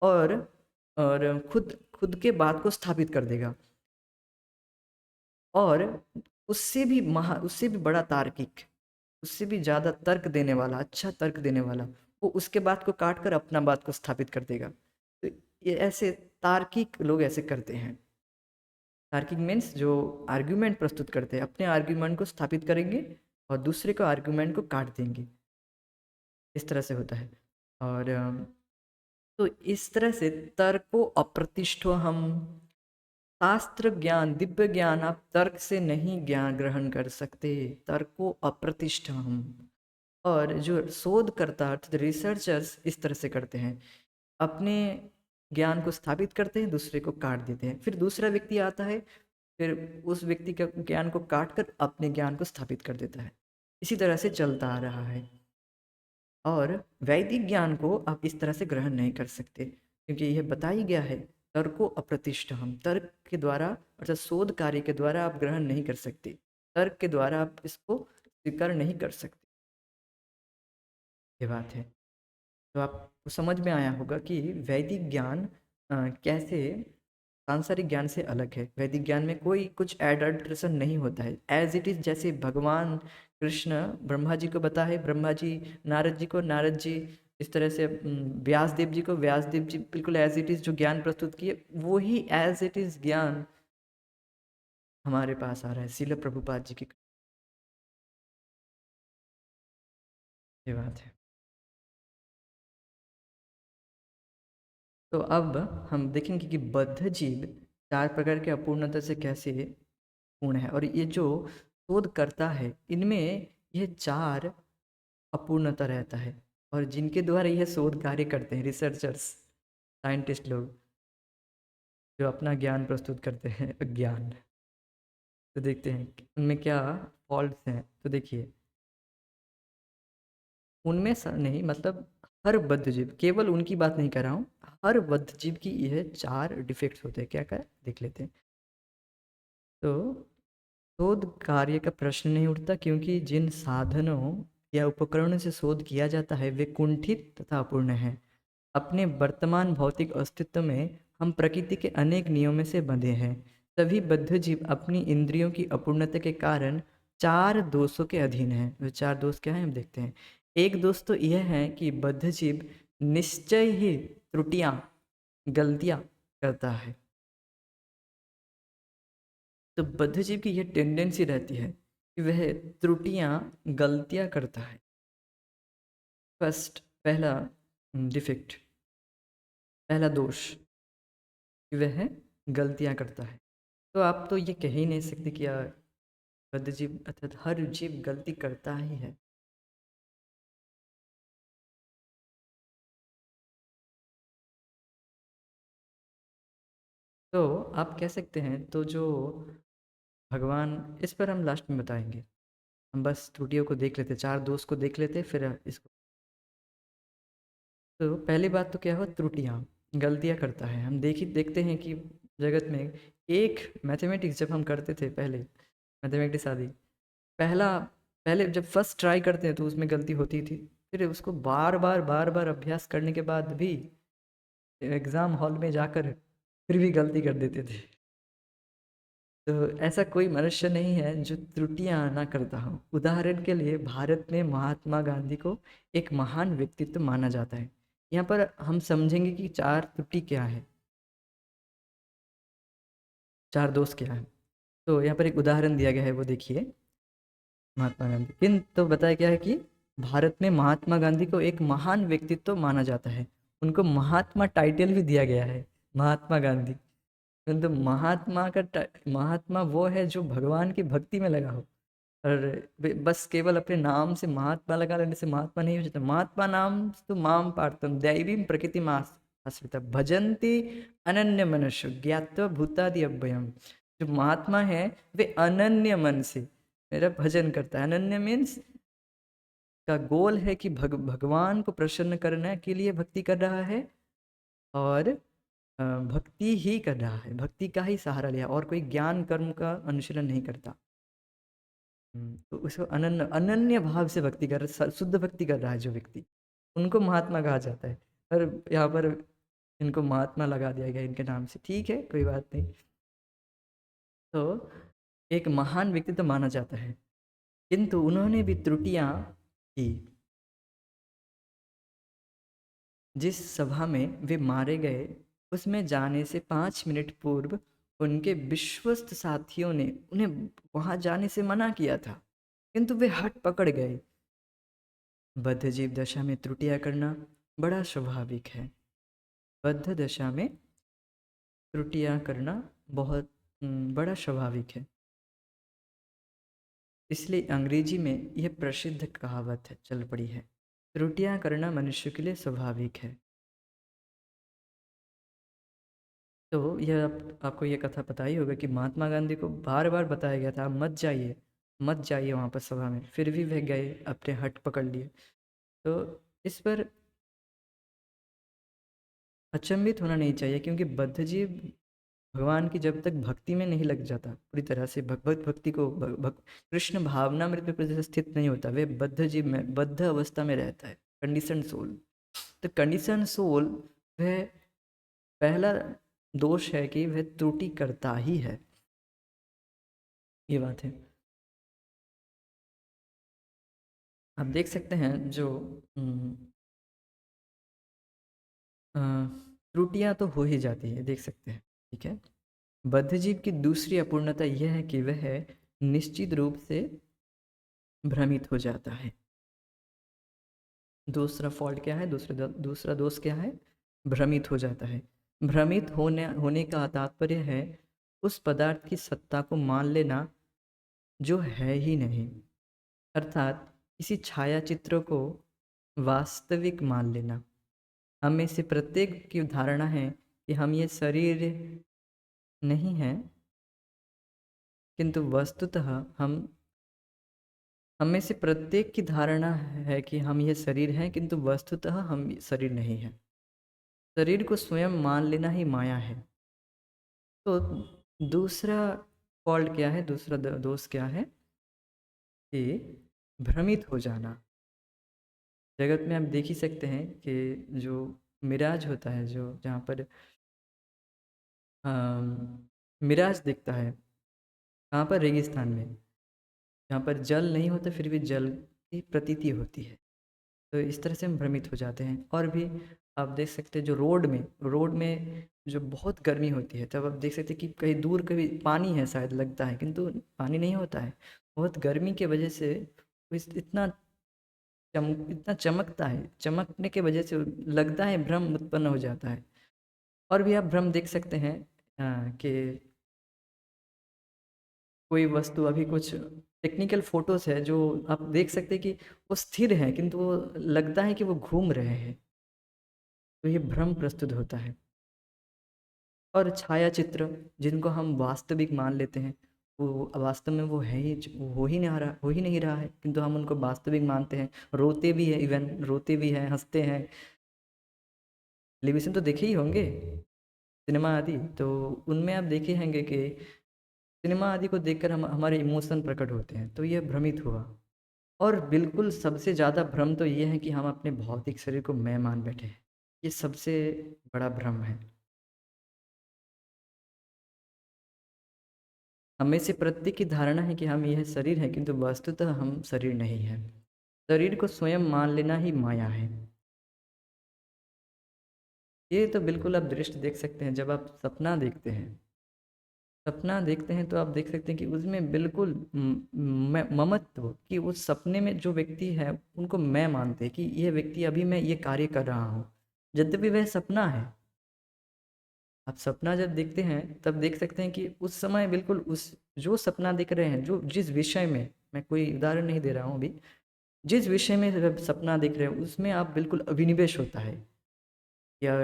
और खुद खुद के बात को स्थापित कर देगा। और उससे भी बड़ा तार्किक, उससे भी ज़्यादा तर्क देने वाला, अच्छा तर्क देने वाला, वो उसके बात को काट कर अपना बात को स्थापित कर देगा। तो ये ऐसे तार्किक लोग ऐसे करते हैं। तार्किक मीन्स जो आर्ग्यूमेंट प्रस्तुत करते हैं, अपने आर्ग्यूमेंट को स्थापित करेंगे और दूसरे को आर्ग्यूमेंट को काट देंगे, इस तरह से होता है। और तो इस तरह से तर्को अप्रतिष्ठो हम, शास्त्र ज्ञान दिव्य ज्ञान आप तर्क से नहीं ज्ञान ग्रहण कर सकते, तर्को अप्रतिष्ठ हम। और जो शोधकर्ता अर्थात रिसर्चर्स इस तरह से करते हैं, अपने ज्ञान को स्थापित करते हैं, दूसरे को काट देते हैं, फिर दूसरा व्यक्ति आता है, फिर उस व्यक्ति के ज्ञान को काट कर अपने ज्ञान को स्थापित कर देता है। इसी तरह से चलता आ रहा है। और वैदिक ज्ञान को आप इस तरह से ग्रहण नहीं कर सकते, क्योंकि यह बता ही गया है, तर्को अप्रतिष्ठ हम, तर्क के द्वारा अर्थात शोध कार्य के द्वारा आप ग्रहण नहीं कर सकते, तर्क के द्वारा आप इसको स्वीकार नहीं कर सकते। ये बात है। तो आपको समझ में आया होगा कि वैदिक ज्ञान कैसे सांसारिक ज्ञान से अलग है। वैदिक ज्ञान में कोई कुछ एडल्ट्रेशन नहीं होता है, एज इट इज। जैसे भगवान कृष्ण ब्रह्मा जी को बता है, ब्रह्मा जी नारद जी को, नारद जी इस तरह से व्यास देव जी को, व्यास देव जी बिल्कुल एज इट इज जो ज्ञान प्रस्तुत किए, वही एज इट इज ज्ञान हमारे पास आ रहा है श्रील प्रभुपाद जी की। ये बात है। तो अब हम देखेंगे कि बद्ध जीव 4 प्रकार के अपूर्णता से कैसे पूर्ण है। और ये जो शोध करता है इनमें यह 4 अपूर्णता रहता है, और जिनके द्वारा यह शोध कार्य करते हैं रिसर्चर्स, साइंटिस्ट लोग जो अपना ज्ञान प्रस्तुत करते हैं अज्ञान, तो देखते हैं कि उनमें क्या फॉल्ट्स हैं। तो देखिए उनमें नहीं, मतलब हर बद्ध जीव, केवल उनकी बात नहीं कर रहा हूँ, हर बद्ध जीव की यह 4 डिफेक्ट्स होते हैं। क्या क्या है? देख लेते हैं। तो शोध कार्य का प्रश्न नहीं उठता, क्योंकि जिन साधनों या उपकरणों से शोध किया जाता है वे कुंठित तथा अपूर्ण हैं। अपने वर्तमान भौतिक अस्तित्व में हम प्रकृति के अनेक नियमों से बंधे हैं। सभी बद्ध जीव अपनी इंद्रियों की अपूर्णता के कारण 4 दोषों के अधीन हैं। वे 4 दोष क्या हैं हम देखते हैं। एक दोष तो यह है कि बद्ध जीव निश्चय ही त्रुटियां, गलतियां करता है। तो बद्ध जीव की यह टेंडेंसी रहती है कि वह त्रुटियां, गलतियां करता है। फर्स्ट, पहला डिफेक्ट, पहला दोष कि वह गलतियां करता है। तो आप तो ये कह ही नहीं सकते कि बद्ध जीव अर्थात हर जीव गलती करता ही है। तो आप कह सकते हैं, तो जो भगवान, इस पर हम लास्ट में बताएंगे। हम बस त्रुटियों को देख लेते, 4 दोष को देख लेते, फिर इसको। तो पहली बात तो क्या हुआ, त्रुटियाँ, गलतियाँ करता है। हम देखते हैं कि जगत में एक मैथमेटिक्स जब हम करते थे पहले, मैथमेटिक्स आदि, पहला पहले जब फर्स्ट ट्राई करते हैं तो उसमें गलती होती थी। फिर उसको बार बार अभ्यास करने के बाद भी एग्ज़ाम हॉल में जाकर फिर भी गलती कर देते थे। तो ऐसा कोई मनुष्य नहीं है जो त्रुटियां ना करता हो। उदाहरण के लिए भारत में महात्मा गांधी को एक महान व्यक्तित्व माना जाता है। यहाँ पर हम समझेंगे कि 4 त्रुटि क्या है, 4 दोष क्या है। तो यहाँ पर एक उदाहरण दिया गया है, वो देखिए। महात्मा गांधी किन तो बताया गया है कि भारत में महात्मा गांधी को एक महान व्यक्तित्व माना जाता है। उनको महात्मा टाइटल भी दिया गया है, महात्मा गांधी। परंतु महात्मा वो है जो भगवान की भक्ति में लगा हो। और बस केवल अपने नाम से महात्मा लगा लेने से महात्मा नहीं हो जाता। महात्मा नाम तो माम पार्थम दैवीं प्रकृति आश्रिता भजन्ति अनन्य मनुष्य ज्ञात्वा भूतादि अव्ययम। जो महात्मा है वे अनन्य मन से मेरा भजन करता है। अनन्य मीन्स का गोल है कि भगवान को प्रसन्न करने के लिए भक्ति कर रहा है, और भक्ति ही कर रहा है, भक्ति का ही सहारा लिया, और कोई ज्ञान कर्म का अनुशीलन नहीं करता। तो उसको अनन्य अनन्य भाव से भक्ति कर रहा, शुद्ध भक्ति कर रहा है जो व्यक्ति, उनको महात्मा कहा जाता है। और यहाँ पर इनको महात्मा लगा दिया गया इनके नाम से, ठीक है, कोई बात नहीं। तो एक महान व्यक्ति तो माना जाता है, किंतु उन्होंने भी त्रुटियां की। जिस सभा में वे मारे गए उसमें जाने से 5 मिनट पूर्व उनके विश्वस्त साथियों ने उन्हें वहां जाने से मना किया था, किंतु वे हट पकड़ गए। बद्ध जीव दशा में त्रुटियां करना बड़ा स्वाभाविक है। बद्ध दशा में त्रुटियां करना बहुत बड़ा स्वाभाविक है। इसलिए अंग्रेजी में यह प्रसिद्ध कहावत है, चल पड़ी है, त्रुटियां करना मनुष्य के लिए स्वाभाविक है। तो यह आपको ये कथा पता ही होगा कि महात्मा गांधी को बार बार बताया गया था मत जाइए, मत जाइए वहाँ पर सभा में, फिर भी वह गए, अपने हट पकड़ लिए। तो इस पर अचंभित होना नहीं चाहिए, क्योंकि बद्धजीव भगवान की जब तक भक्ति में नहीं लग जाता, पूरी तरह से भगवत भक्ति को कृष्ण भावनामृत में प्रति स्थित नहीं होता, वे बद्ध जीव में बद्ध अवस्था में रहता है, कंडीशन सोल। तो कंडीशन सोल, वह पहला दोष है कि वह त्रुटि करता ही है, ये बात है। आप देख सकते हैं जो त्रुटियां तो हो ही जाती है, देख सकते हैं, ठीक है। बद्धजीव की दूसरी अपूर्णता यह है कि वह निश्चित रूप से भ्रमित हो जाता है। दूसरा फॉल्ट क्या है, दूसरा दोष क्या है, भ्रमित हो जाता है। भ्रमित होने का तात्पर्य है उस पदार्थ की सत्ता को मान लेना जो है ही नहीं, अर्थात किसी छाया चित्र को वास्तविक मान लेना। हम में से प्रत्येक की धारणा है कि हम ये शरीर नहीं है, किंतु वस्तुतः हम हमें से प्रत्येक की धारणा है कि हम ये शरीर हैं, किंतु वस्तुतः हम शरीर नहीं हैं। शरीर को स्वयं मान लेना ही माया है। तो दूसरा फॉल्ट क्या है, दूसरा दोष क्या है कि भ्रमित हो जाना। जगत में आप देख ही सकते हैं कि जो मिराज होता है, जो जहाँ पर मिराज दिखता है, कहाँ पर? रेगिस्तान में, जहाँ पर जल नहीं होता फिर भी जल की प्रतीति होती है। तो इस तरह से हम भ्रमित हो जाते हैं। और भी आप देख सकते हैं, जो रोड में जो बहुत गर्मी होती है, तब आप देख सकते हैं कि कहीं दूर कभी पानी है शायद, लगता है, किंतु पानी नहीं होता है। बहुत गर्मी के वजह से वो इतना चमकता है, चमकने के वजह से लगता है, भ्रम उत्पन्न हो जाता है। और भी आप भ्रम देख सकते हैं कि कोई वस्तु, अभी कुछ टेक्निकल फोटोज है जो आप देख सकते हैं कि वो स्थिर है, किंतु वो लगता है कि वो घूम रहे हैं। तो ये भ्रम प्रस्तुत होता है। और छाया चित्र, जिनको हम वास्तविक मान लेते हैं, वो वास्तव में वो है ही, हो ही नहीं रहा है, किंतु हम उनको वास्तविक मानते हैं। रोते भी है, इवन रोते भी हैं, हंसते हैं। टेलीविज़न तो देखे ही होंगे, सिनेमा आदि, तो उनमें आप देखे होंगे कि सिनेमा आदि को देखकर हम हमारे इमोशन प्रकट होते हैं। तो यह भ्रमित हुआ। और बिल्कुल सबसे ज़्यादा भ्रम तो ये है कि हम अपने भौतिक शरीर को मैं मान बैठे हैं। ये सबसे बड़ा भ्रम है। हमें से प्रत्येक की धारणा है कि हम यह शरीर है, किंतु वस्तुतः हम शरीर नहीं हैं। शरीर को स्वयं मान लेना ही माया है। ये तो बिल्कुल आप दृष्टि देख सकते हैं, जब आप सपना देखते हैं तो आप देख सकते हैं कि उसमें बिल्कुल ममत्व, कि उस सपने में जो व्यक्ति है उनको मैं मानते हैं कि यह व्यक्ति, अभी मैं ये कार्य कर रहा हूँ, यद्यपि वह सपना है। आप सपना जब देखते हैं तब देख सकते हैं कि उस समय बिल्कुल उस जो सपना देख रहे हैं, जो जिस विषय में, मैं कोई उदाहरण नहीं दे रहा हूँ अभी, जिस विषय में जब सपना देख रहे हो उसमें आप बिल्कुल अभिनिवेश होता है। या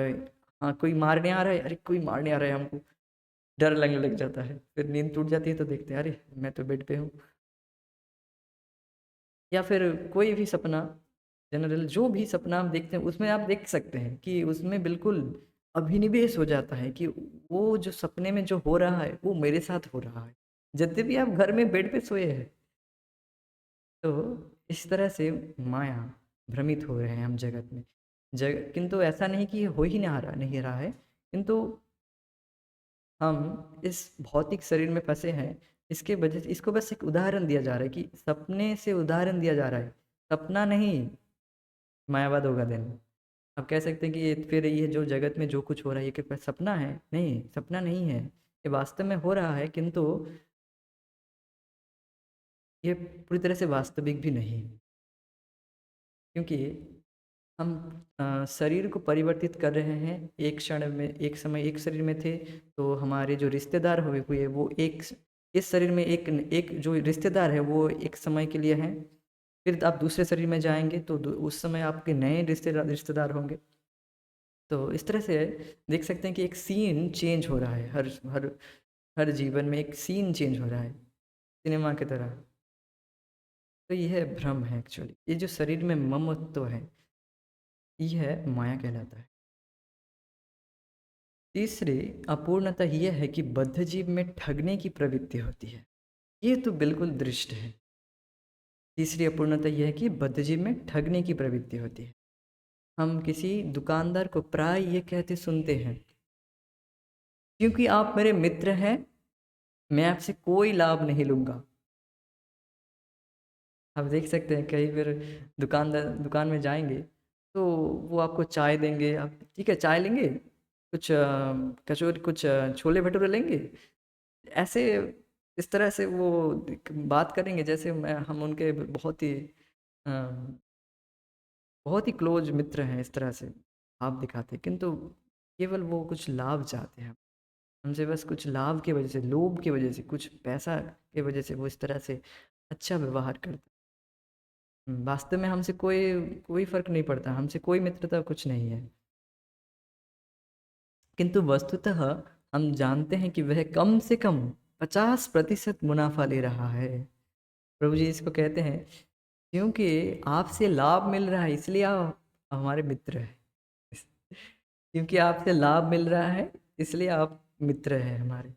हाँ, कोई मारने आ रहा है, अरे कोई मारने आ रहा है, हमको डर लगने लग जाता है। फिर नींद टूट जाती है तो देखते हैं, अरे मैं तो बेड पे हूँ। या फिर कोई भी सपना, जनरल जो भी सपना आप देखते हैं उसमें आप देख सकते हैं कि उसमें बिल्कुल अभिनिवेश हो जाता है कि वो जो सपने में जो हो रहा है वो मेरे साथ हो रहा है, यद्यपि आप घर में बेड पे सोए हैं। तो इस तरह से माया, भ्रमित हो रहे हैं हम जगत में। किंतु ऐसा नहीं कि ये हो ही नहीं रहा है, किंतु हम इस भौतिक शरीर में फंसे हैं। इसके वजह से इसको बस एक उदाहरण दिया जा रहा है, कि सपने से उदाहरण दिया जा रहा है, सपना नहीं मायावाद होगा दिन। आप कह सकते हैं कि फिर ये जो जगत में जो कुछ हो रहा है ये क्या सपना है? नहीं, सपना नहीं है, ये वास्तव में हो रहा है, किंतु ये पूरी तरह से वास्तविक भी नहीं। क्योंकि हम शरीर को परिवर्तित कर रहे हैं। एक क्षण में, एक समय एक शरीर में थे, तो हमारे जो रिश्तेदार हुए हुए वो एक इस शरीर में, एक एक जो रिश्तेदार है वो एक समय के लिए हैं। फिर आप दूसरे शरीर में जाएंगे तो उस समय आपके नए रिश्तेदार रिश्तेदार होंगे। तो इस तरह से देख सकते हैं कि एक सीन चेंज हो रहा है, हर हर हर जीवन में एक सीन चेंज हो रहा है, सिनेमा की तरह। तो यह भ्रम है एक्चुअली, ये जो शरीर में ममत्व है, यह माया कहलाता है। तीसरी अपूर्णता यह है कि बद्ध जीव में ठगने की प्रवृत्ति होती है। ये तो बिल्कुल दृष्ट है। तीसरी अपूर्णता यह है कि बद्ध जीव में ठगने की प्रवृत्ति होती है। हम किसी दुकानदार को प्राय ये कहते सुनते हैं, क्योंकि आप मेरे मित्र हैं, मैं आपसे कोई लाभ नहीं लूंगा। आप देख सकते हैं कहीं फिर दुकान में जाएंगे तो वो आपको चाय देंगे, आप ठीक है चाय लेंगे, कुछ कचौरी, कुछ छोले भटूरे लेंगे, ऐसे इस तरह से वो बात करेंगे जैसे मैं हम उनके अ, बहुत ही क्लोज मित्र हैं, इस तरह से भाव दिखाते हैं, किंतु केवल वो कुछ लाभ चाहते हैं हमसे, बस कुछ लाभ की वजह से, लोभ की वजह से, कुछ पैसा की वजह से वो इस तरह से अच्छा व्यवहार करते हैं। वास्तव में हमसे कोई कोई फर्क नहीं पड़ता, हमसे कोई मित्रता कुछ नहीं है, किंतु वस्तुतः हम जानते हैं कि वह कम से कम 50% मुनाफा ले रहा है। प्रभु जी इसको कहते हैं, क्योंकि आपसे लाभ मिल रहा है इसलिए आप हमारे मित्र हैं। क्योंकि आपसे लाभ मिल रहा है इसलिए आप मित्र हैं हमारे।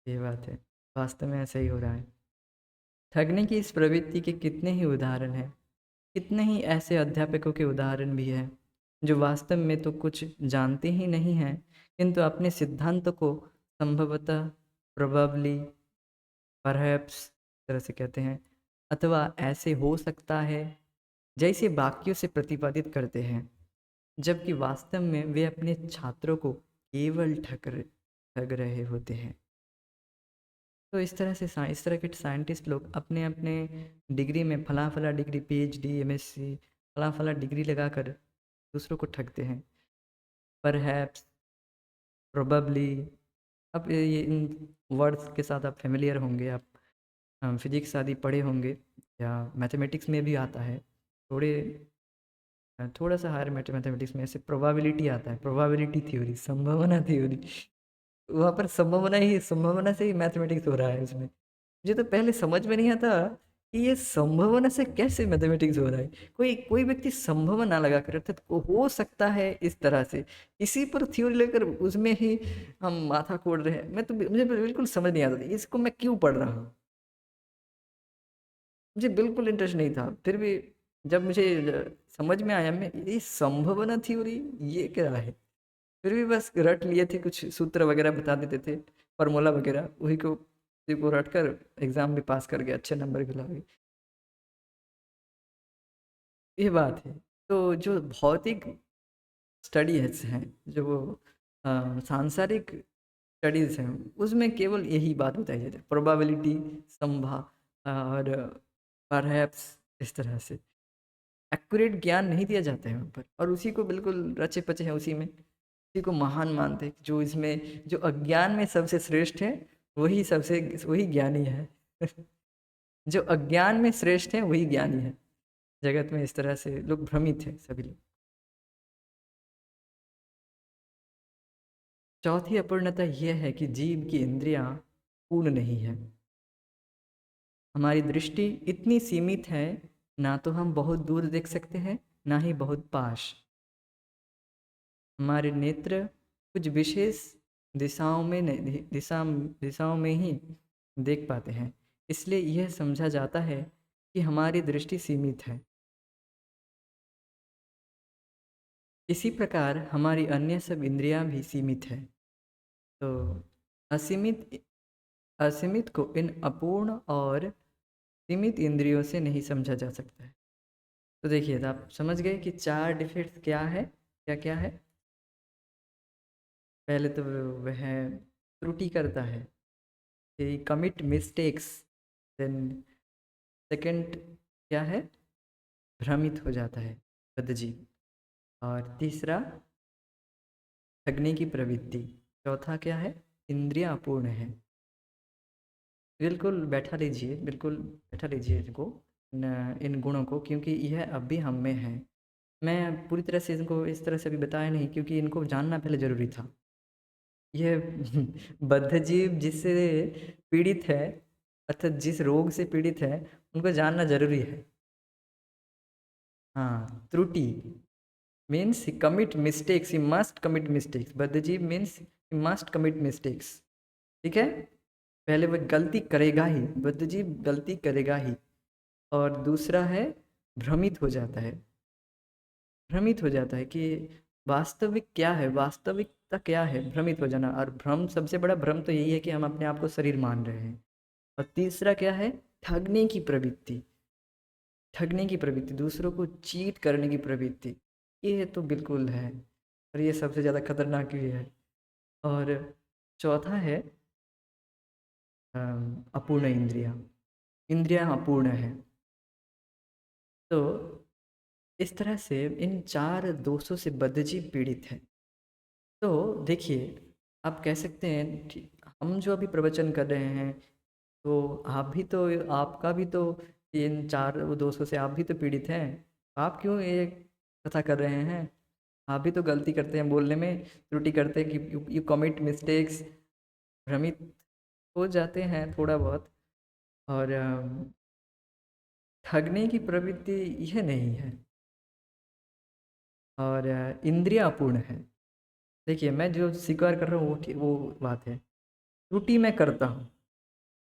ये बात है, वास्तव में ऐसा ही हो रहा है। ठगने की इस प्रवृत्ति के कितने ही उदाहरण हैं। कितने ही ऐसे अध्यापकों के उदाहरण भी हैं जो वास्तव में तो कुछ जानते ही नहीं हैं, किंतु अपने सिद्धांतों को संभवतः, प्रोबेबली, परहैप्स तरह से कहते हैं, अथवा ऐसे हो सकता है जैसे वाक्यों से प्रतिपादित करते हैं, जबकि वास्तव में वे अपने छात्रों को केवल ठग रहे होते हैं। तो इस तरह से इस तरह के साइंटिस्ट लोग अपने अपने डिग्री में फला फला डिग्री, पीएचडी, एमएससी, फला फला डिग्री लगाकर दूसरों को ठगते हैं। परहैप्स, प्रोबेबली, अब ये इन वर्ड्स के साथ आप फेमिलियर होंगे, आप फिजिक्स आदि पढ़े होंगे या मैथमेटिक्स में भी आता है। थोड़े थोड़ा सा हायर मैथमेटिक्स में ऐसे प्रोबेबिलिटी आता है, प्रोबेबिलिटी थ्योरी, संभावना थ्योरी। वहाँ पर संभावना से ही मैथमेटिक्स हो रहा है उसमें। मुझे तो पहले समझ में नहीं आता कि ये संभावना से कैसे मैथमेटिक्स हो रहा है। कोई कोई व्यक्ति संभावना लगा कर अर्थात हो सकता है इस तरह से, इसी पर थ्योरी लेकर उसमें ही हम माथा कोड़ रहे हैं। मैं तो मुझे बिल्कुल समझ नहीं आता इसको मैं क्यों पढ़ रहा हूँ। मुझे बिल्कुल इंटरेस्ट नहीं था, फिर भी जब मुझे समझ में आया, मैं ये संभावना थ्योरी ये क्या है, फिर भी बस रट लिए थे, कुछ सूत्र वगैरह बता देते थे, फार्मूला वगैरह, वही को रट कर एग्जाम भी पास कर गया, अच्छे नंबर भी ला गए। ये बात है। तो जो भौतिक स्टडीज हैं, जो सांसारिक स्टडीज हैं, उसमें केवल यही बात बताई जाती है, प्रोबेबिलिटी, संभा और परहैप्स, इस तरह से एक्यूरेट ज्ञान नहीं दिया जाता है वहाँ पर, और उसी को बिल्कुल रचे पचे हैं उसी में, उसी को महान मानते हैं। जो इसमें जो अज्ञान में सबसे श्रेष्ठ है वही ज्ञानी है। जो अज्ञान में श्रेष्ठ है वही ज्ञानी है। जगत में इस तरह से लोग भ्रमित हैं सभी लोग। चौथी अपूर्णता यह है कि जीव की इंद्रियां पूर्ण नहीं है। हमारी दृष्टि इतनी सीमित है, ना तो हम बहुत दूर देख सकते हैं, ना ही बहुत पास। हमारे नेत्र कुछ विशेष दिशाओं में नहीं, दिशाओं में ही देख पाते हैं, इसलिए यह समझा जाता है कि हमारी दृष्टि सीमित है। इसी प्रकार हमारी अन्य सब इंद्रियां भी सीमित है। तो असीमित असीमित को इन अपूर्ण और सीमित इंद्रियों से नहीं समझा जा सकता है। तो देखिए, तो आप समझ गए कि चार डिफेक्ट्स क्या है, क्या क्या है। पहले तो वह त्रुटि करता है, he commit mistakes, then second क्या है, भ्रमित हो जाता है, बद्धजीव। और तीसरा ठगने की प्रवृत्ति। चौथा क्या है, इंद्रियां अपूर्ण है। बिल्कुल बैठा लीजिए, बिल्कुल बैठा लीजिए इनको, इन गुणों को, क्योंकि यह अब भी हम में है। मैं पूरी तरह से इनको इस तरह से अभी बताया नहीं, क्योंकि इनको जानना पहले ज़रूरी था। यह बद्धजीव जिससे पीड़ित है, अर्थात जिस रोग से पीड़ित है, उनको जानना जरूरी है। हाँ, त्रुटि means he commit mistakes, he must commit mistakes. बद्धजीव means he must commit mistakes. ठीक है, पहले वह गलती करेगा ही, बद्धजीव गलती करेगा ही। और दूसरा है भ्रमित हो जाता है, भ्रमित हो जाता है कि वास्तविक क्या है, वास्तविकता क्या है, भ्रमित हो जाना। और भ्रम, सबसे बड़ा भ्रम तो यही है कि हम अपने आप को शरीर मान रहे हैं। और तीसरा क्या है, ठगने की प्रवृत्ति, ठगने की प्रवृत्ति, दूसरों को चीट करने की प्रवृत्ति, ये तो बिल्कुल है, और ये सबसे ज़्यादा खतरनाक भी है। और चौथा है अपूर्ण इंद्रियां, इंद्रियां अपूर्ण है। तो इस तरह से इन चार दोषों से बद्धजीव पीड़ित है। तो देखिए, आप कह सकते हैं हम जो अभी प्रवचन कर रहे हैं, तो आप भी तो, आपका भी तो इन चार दोषों से आप भी तो पीड़ित हैं। आप क्यों ये कथा कर रहे हैं, आप भी तो गलती करते हैं, बोलने में त्रुटि करते हैं कि यू कमिट मिस्टेक्स, भ्रमित हो जाते हैं थोड़ा बहुत। और ठगने की प्रवृत्ति यह नहीं है, और इंद्रिय अपूर्ण है। देखिए, मैं जो स्वीकार कर रहा हूँ वो बात है। त्रुटि मैं करता हूँ,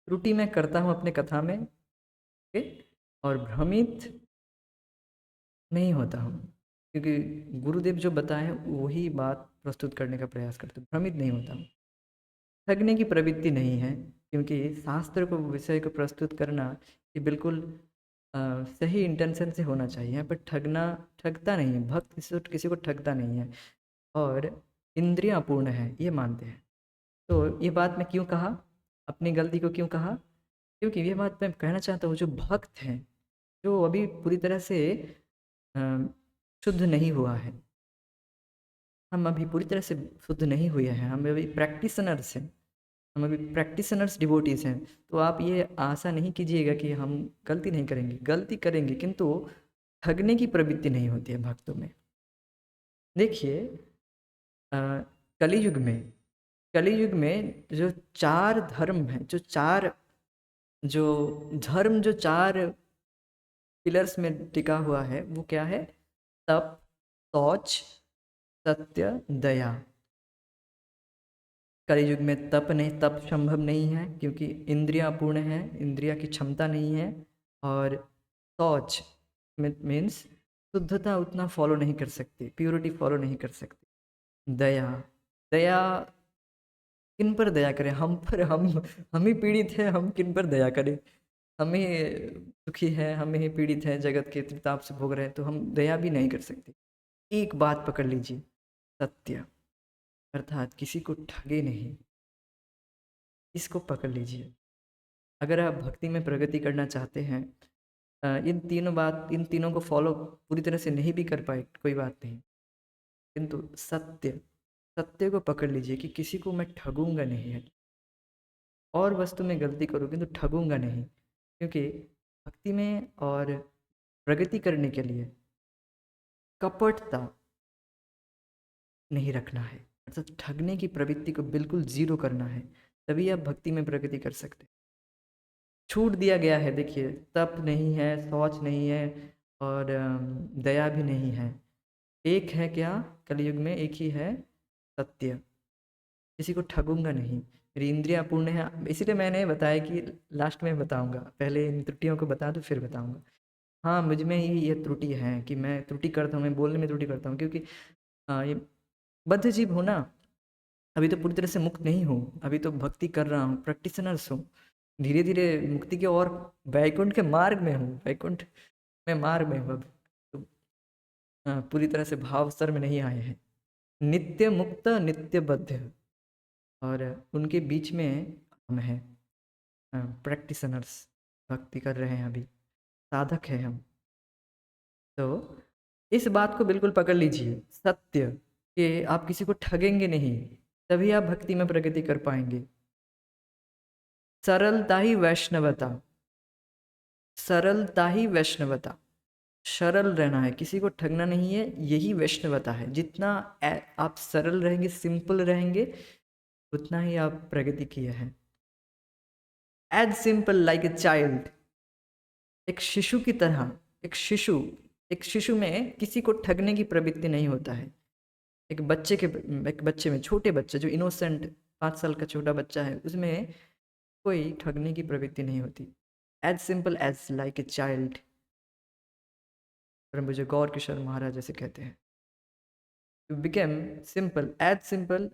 त्रुटि मैं करता हूँ अपने कथा में, ओके, और भ्रमित नहीं होता हूँ, क्योंकि गुरुदेव जो बताए वही बात प्रस्तुत करने का प्रयास करते हैं। भ्रमित नहीं होता हूँ। ठगने की प्रवृत्ति नहीं है, क्योंकि शास्त्र को, विषय को प्रस्तुत करना ये बिल्कुल सही इंटेंशन से होना चाहिए। यहाँ पर ठगता नहीं है, भक्त किसी को ठगता नहीं है, और इंद्रियां अपूर्ण है, ये मानते हैं। तो ये बात मैं क्यों कहा, अपनी गलती को क्यों कहा, क्योंकि ये बात मैं कहना चाहता हूँ, जो भक्त हैं, जो अभी पूरी तरह से अ, शुद्ध नहीं हुआ है, हम अभी पूरी तरह से शुद्ध नहीं हुए हैं, हम अभी प्रैक्टिशनर्स हैं, हम अभी प्रैक्टिशनर्स डिवोटीज हैं। तो आप ये आशा नहीं कीजिएगा कि हम गलती नहीं करेंगे, गलती करेंगे, किंतु ठगने की प्रवृत्ति नहीं होती है भक्तों में। देखिए, अ, कलियुग में, कलियुग में जो चार धर्म हैं, जो धर्म जो चार पिलर्स में टिका हुआ है, वो क्या है? तप, शौच, सत्य, दया। कलियुग में तप संभव नहीं है, क्योंकि इंद्रियां अपूर्ण है, इंद्रिया की क्षमता नहीं है। और शौच मीन्स शुद्धता उतना फॉलो नहीं कर सकती, प्योरिटी फॉलो नहीं कर सकती। दया, दया किन पर दया करें? हम पर, हम ही पीड़ित हैं, हम किन पर दया करें? हम ही दुखी हैं, हम ही पीड़ित हैं, जगत के त्रिताप से भोग रहे हैं, तो हम दया भी नहीं कर सकते। एक बात पकड़ लीजिए, सत्य, अर्थात किसी को ठगे नहीं, इसको पकड़ लीजिए। अगर आप भक्ति में प्रगति करना चाहते हैं, इन तीनों को फॉलो पूरी तरह से नहीं भी कर पाए, कोई बात नहीं, किंतु सत्य, सत्य को पकड़ लीजिए कि किसी को मैं ठगूंगा नहीं है, और वस्तु में गलती करूँ किंतु ठगूंगा नहीं, क्योंकि भक्ति में और प्रगति करने के लिए कपटता नहीं रखना है, अर्थात ठगने की प्रवृत्ति को बिल्कुल जीरो करना है, तभी आप भक्ति में प्रगति कर सकते हैं। छूट दिया गया है, देखिए, तप नहीं है, शौच नहीं है, और दया भी नहीं है। एक है क्या? कलयुग में एक ही है, सत्य। किसी को ठगूंगा नहीं, मेरी इंद्रियां पूर्ण है, इसीलिए मैंने बताया कि लास्ट में बताऊंगा, पहले इन त्रुटियों को बता दूं फिर बताऊंगा। हाँ, मुझ में ही ये त्रुटि है कि मैं त्रुटि करता हूँ, मैं बोलने में त्रुटि करता हूँ, क्योंकि ये बद्ध जीव हूँ ना, अभी तो पूरी तरह से मुक्त नहीं हूँ, अभी तो भक्ति कर रहा हूँ, प्रैक्टिशनर्स हूँ, धीरे धीरे मुक्ति के और वैकुंठ के मार्ग में हूँ, वैकुंठ में मार्ग में हूँ अभी तो। पूरी तरह से भाव स्तर में नहीं आए हैं, नित्य मुक्त नित्य बद्ध, और उनके बीच में हम हैं, प्रैक्टिशनर्स, भक्ति कर रहे हैं अभी, साधक हैं हम। तो इस बात को बिल्कुल पकड़ लीजिए, सत्य, कि आप किसी को ठगेंगे नहीं, तभी आप भक्ति में प्रगति कर पाएंगे। सरलता ही वैष्णवता, सरलता ही वैष्णवता, सरल रहना है, किसी को ठगना नहीं है, यही वैष्णवता है। जितना आप सरल रहेंगे, सिंपल रहेंगे, उतना ही आप प्रगति किए हैं। As simple like a child, एक शिशु की तरह, एक शिशु, एक शिशु में किसी को ठगने की प्रवृत्ति नहीं होता है। एक बच्चे में, छोटे बच्चे जो इनोसेंट 5 साल का छोटा बच्चा है, उसमें कोई ठगने की प्रवृत्ति नहीं होती। As simple as like a child, और मुझे गौर किशोर महाराज जैसे कहते हैं, to become simple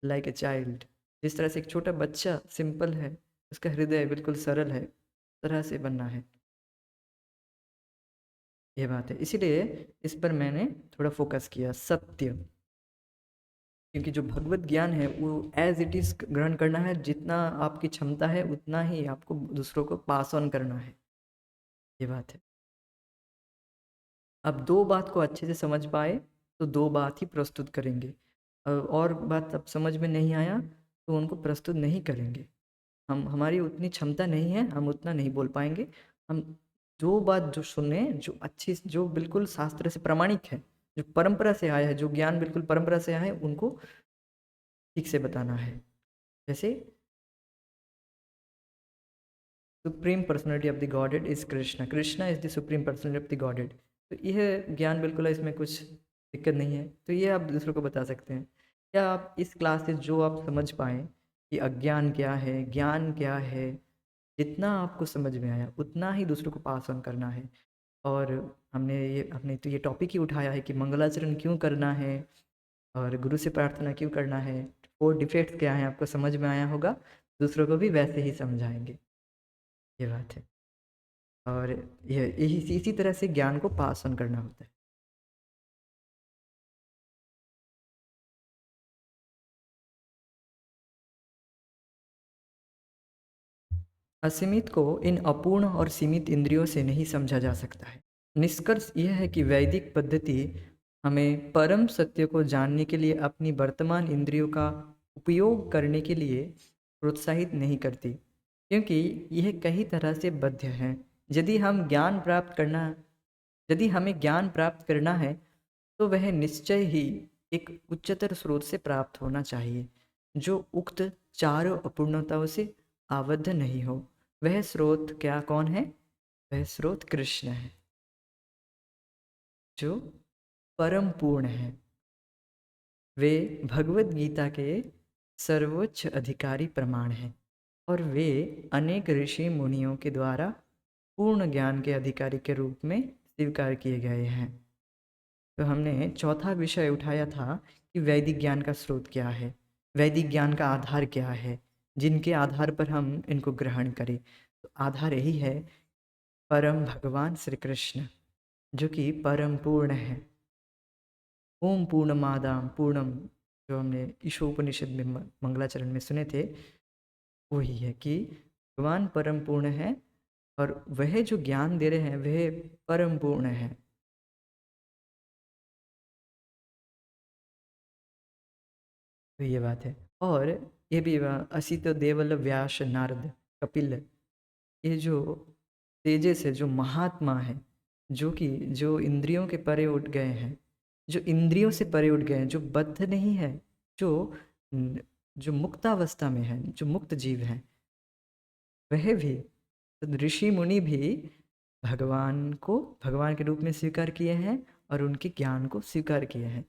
like a child. जिस तरह से एक छोटा बच्चा सिंपल है, उसका हृदय बिल्कुल सरल है, उस तरह से बनना है, ये बात है। इसीलिए इस पर मैंने थोड़ा फोकस किया, सत्य, क्योंकि जो भगवत ज्ञान है वो एज इट इज़ ग्रहण करना है, जितना आपकी क्षमता है उतना ही आपको दूसरों को पास ऑन करना है, ये बात है। अब दो बात को अच्छे से समझ पाए तो दो बात ही प्रस्तुत करेंगे, और बात अब समझ में नहीं आया तो उनको प्रस्तुत नहीं करेंगे। हमारी उतनी क्षमता नहीं है, हम उतना नहीं बोल पाएंगे। हम जो बात जो सुने, जो अच्छी, जो बिल्कुल शास्त्र से प्रमाणिक है, जो परंपरा से आया है, जो ज्ञान बिल्कुल परंपरा से आया है, उनको ठीक से बताना है। जैसे supreme personality of the godhead is Krishna, Krishna is the supreme personality of the godhead. तो यह ज्ञान बिल्कुल है, इसमें कुछ दिक्कत नहीं है, तो ये आप दूसरों को बता सकते हैं। क्या आप इस क्लास से जो आप समझ पाएँ कि अज्ञान क्या है, ज्ञान क्या है, जितना आपको समझ में आया उतना ही दूसरों को पास ऑन करना है। और हमने तो ये टॉपिक ही उठाया है कि मंगलाचरण क्यों करना है और गुरु से प्रार्थना क्यों करना है, 4 डिफेक्ट्स क्या हैं आपको समझ में आया होगा, दूसरों को भी वैसे ही समझाएँगे, ये बात है। और ये इसी तरह से ज्ञान को पास ऑन करना होता है। असीमित को इन अपूर्ण और सीमित इंद्रियों से नहीं समझा जा सकता है। निष्कर्ष यह है कि वैदिक पद्धति हमें परम सत्य को जानने के लिए अपनी वर्तमान इंद्रियों का उपयोग करने के लिए प्रोत्साहित नहीं करती, क्योंकि यह कई तरह से बद्ध है। यदि हम ज्ञान प्राप्त करना यदि हमें ज्ञान प्राप्त करना है तो वह निश्चय ही एक उच्चतर स्रोत से प्राप्त होना चाहिए, जो उक्त चारों अपूर्णताओं से आबद्ध नहीं हो। वह स्रोत क्या कौन है? वह स्रोत कृष्ण है, जो परम पूर्ण है। वे भगवत गीता के सर्वोच्च अधिकारी प्रमाण हैं और वे अनेक ऋषि मुनियों के द्वारा पूर्ण ज्ञान के अधिकारी के रूप में स्वीकार किए गए हैं। तो हमने चौथा विषय उठाया था कि वैदिक ज्ञान का स्रोत क्या है, वैदिक ज्ञान का आधार क्या है, जिनके आधार पर हम इनको ग्रहण करें। तो आधार यही है, परम भगवान श्री कृष्ण, जो कि परम पूर्ण है। ओम पूर्णमादाम पूर्णम, जो हमने ईशोपनिषद में मंगलाचरण में सुने थे, वही है कि भगवान परम पूर्ण है और वह जो ज्ञान दे रहे हैं वह परम पूर्ण है। तो ये बात है। और ये भी असित देवल व्यास नारद कपिल, ये जो तेजस है, जो महात्मा है, जो कि जो इंद्रियों के परे उठ गए हैं, जो इंद्रियों से परे उठ गए हैं, जो बद्ध नहीं है, जो जो मुक्तावस्था में है, जो मुक्त जीव है, वह भी, तो ऋषि मुनि भी भगवान को भगवान के रूप में स्वीकार किए हैं और उनके ज्ञान को स्वीकार किए हैं।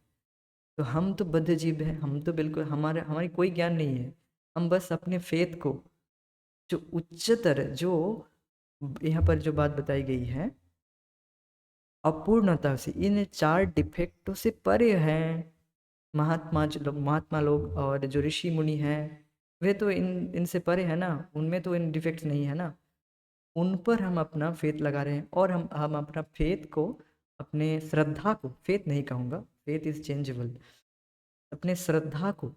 तो हम तो बद्ध जीव हैं, हम तो बिल्कुल हमारी कोई ज्ञान नहीं है। हम बस अपने फेथ को, जो उच्चतर, जो यहाँ पर जो बात बताई गई है, अपूर्णता से, इन 4 डिफेक्टों से परे हैं। महात्मा लोग और जो ऋषि मुनि हैं, वे तो इन इनसे परे है ना, उनमें तो इन डिफेक्ट्स नहीं है ना। उन पर हम अपना फेथ लगा रहे हैं और हम अपना फेथ को, अपने श्रद्धा को, फेथ नहीं कहूँगा, फेथ इज चेंजेबल, अपने श्रद्धा को,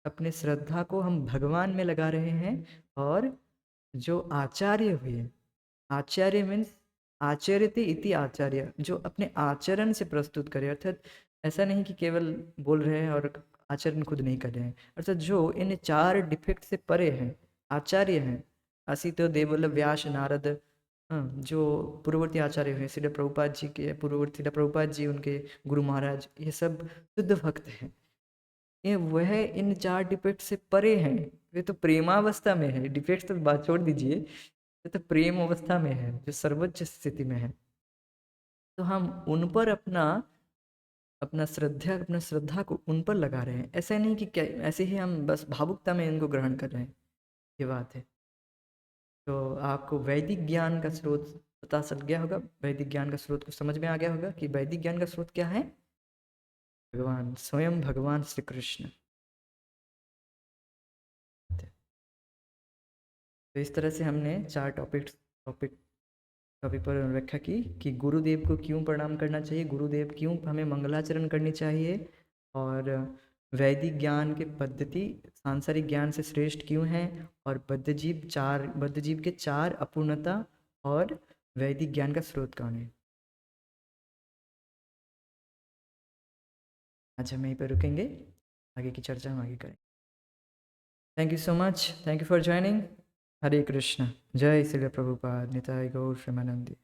अपने श्रद्धा को हम भगवान में लगा रहे हैं। और जो आचार्य हुए, आचार्य मीन्स आचर्यते इति आचार्य, जो अपने आचरण से प्रस्तुत करे, अर्थात ऐसा नहीं कि केवल बोल रहे हैं और आचरण खुद नहीं कर रहे हैं, अर्थात जो इन 4 डिफेक्ट से परे हैं, आचार्य हैं। असित देवल व्यास नारद, हाँ, जो पूर्ववर्ती आचार्य हुए, श्रील प्रभुपाद जी के पूर्ववर्ती, श्रील प्रभुपाद जी, उनके गुरु महाराज, ये सब शुद्ध भक्त हैं। ये वह इन 4 डिफेक्ट से परे हैं। वे तो प्रेमावस्था में है, डिफेक्ट तो बात छोड़ दीजिए, ये तो प्रेम अवस्था में है, जो सर्वोच्च स्थिति में है। तो हम उन पर अपना श्रद्धा को उन पर लगा रहे हैं। ऐसा नहीं कि क्या ऐसे ही हम बस भावुकता में इनको ग्रहण कर रहे हैं, ये बात है। तो आपको वैदिक ज्ञान का स्रोत पता चल गया होगा, वैदिक ज्ञान का स्रोत को समझ में आ गया होगा कि वैदिक ज्ञान का स्रोत क्या है? भगवान स्वयं, भगवान श्री कृष्ण। तो इस तरह से हमने 4 टॉपिक टॉपिक पर व्याख्या की कि गुरुदेव को क्यों प्रणाम करना चाहिए, गुरुदेव क्यों हमें मंगलाचरण करनी चाहिए, और वैदिक ज्ञान के पद्धति सांसारिक ज्ञान से श्रेष्ठ क्यों है, और बद्ध जीव के 4 अपूर्णता, और वैदिक ज्ञान का स्रोत कौन है। आज हम यहीं पर रुकेंगे, आगे की चर्चा हम आगे करें। Thank you so much, thank you for joining. Hare Krishna, जय श्री प्रभुपाद, निताय गौर प्रेमानंदी।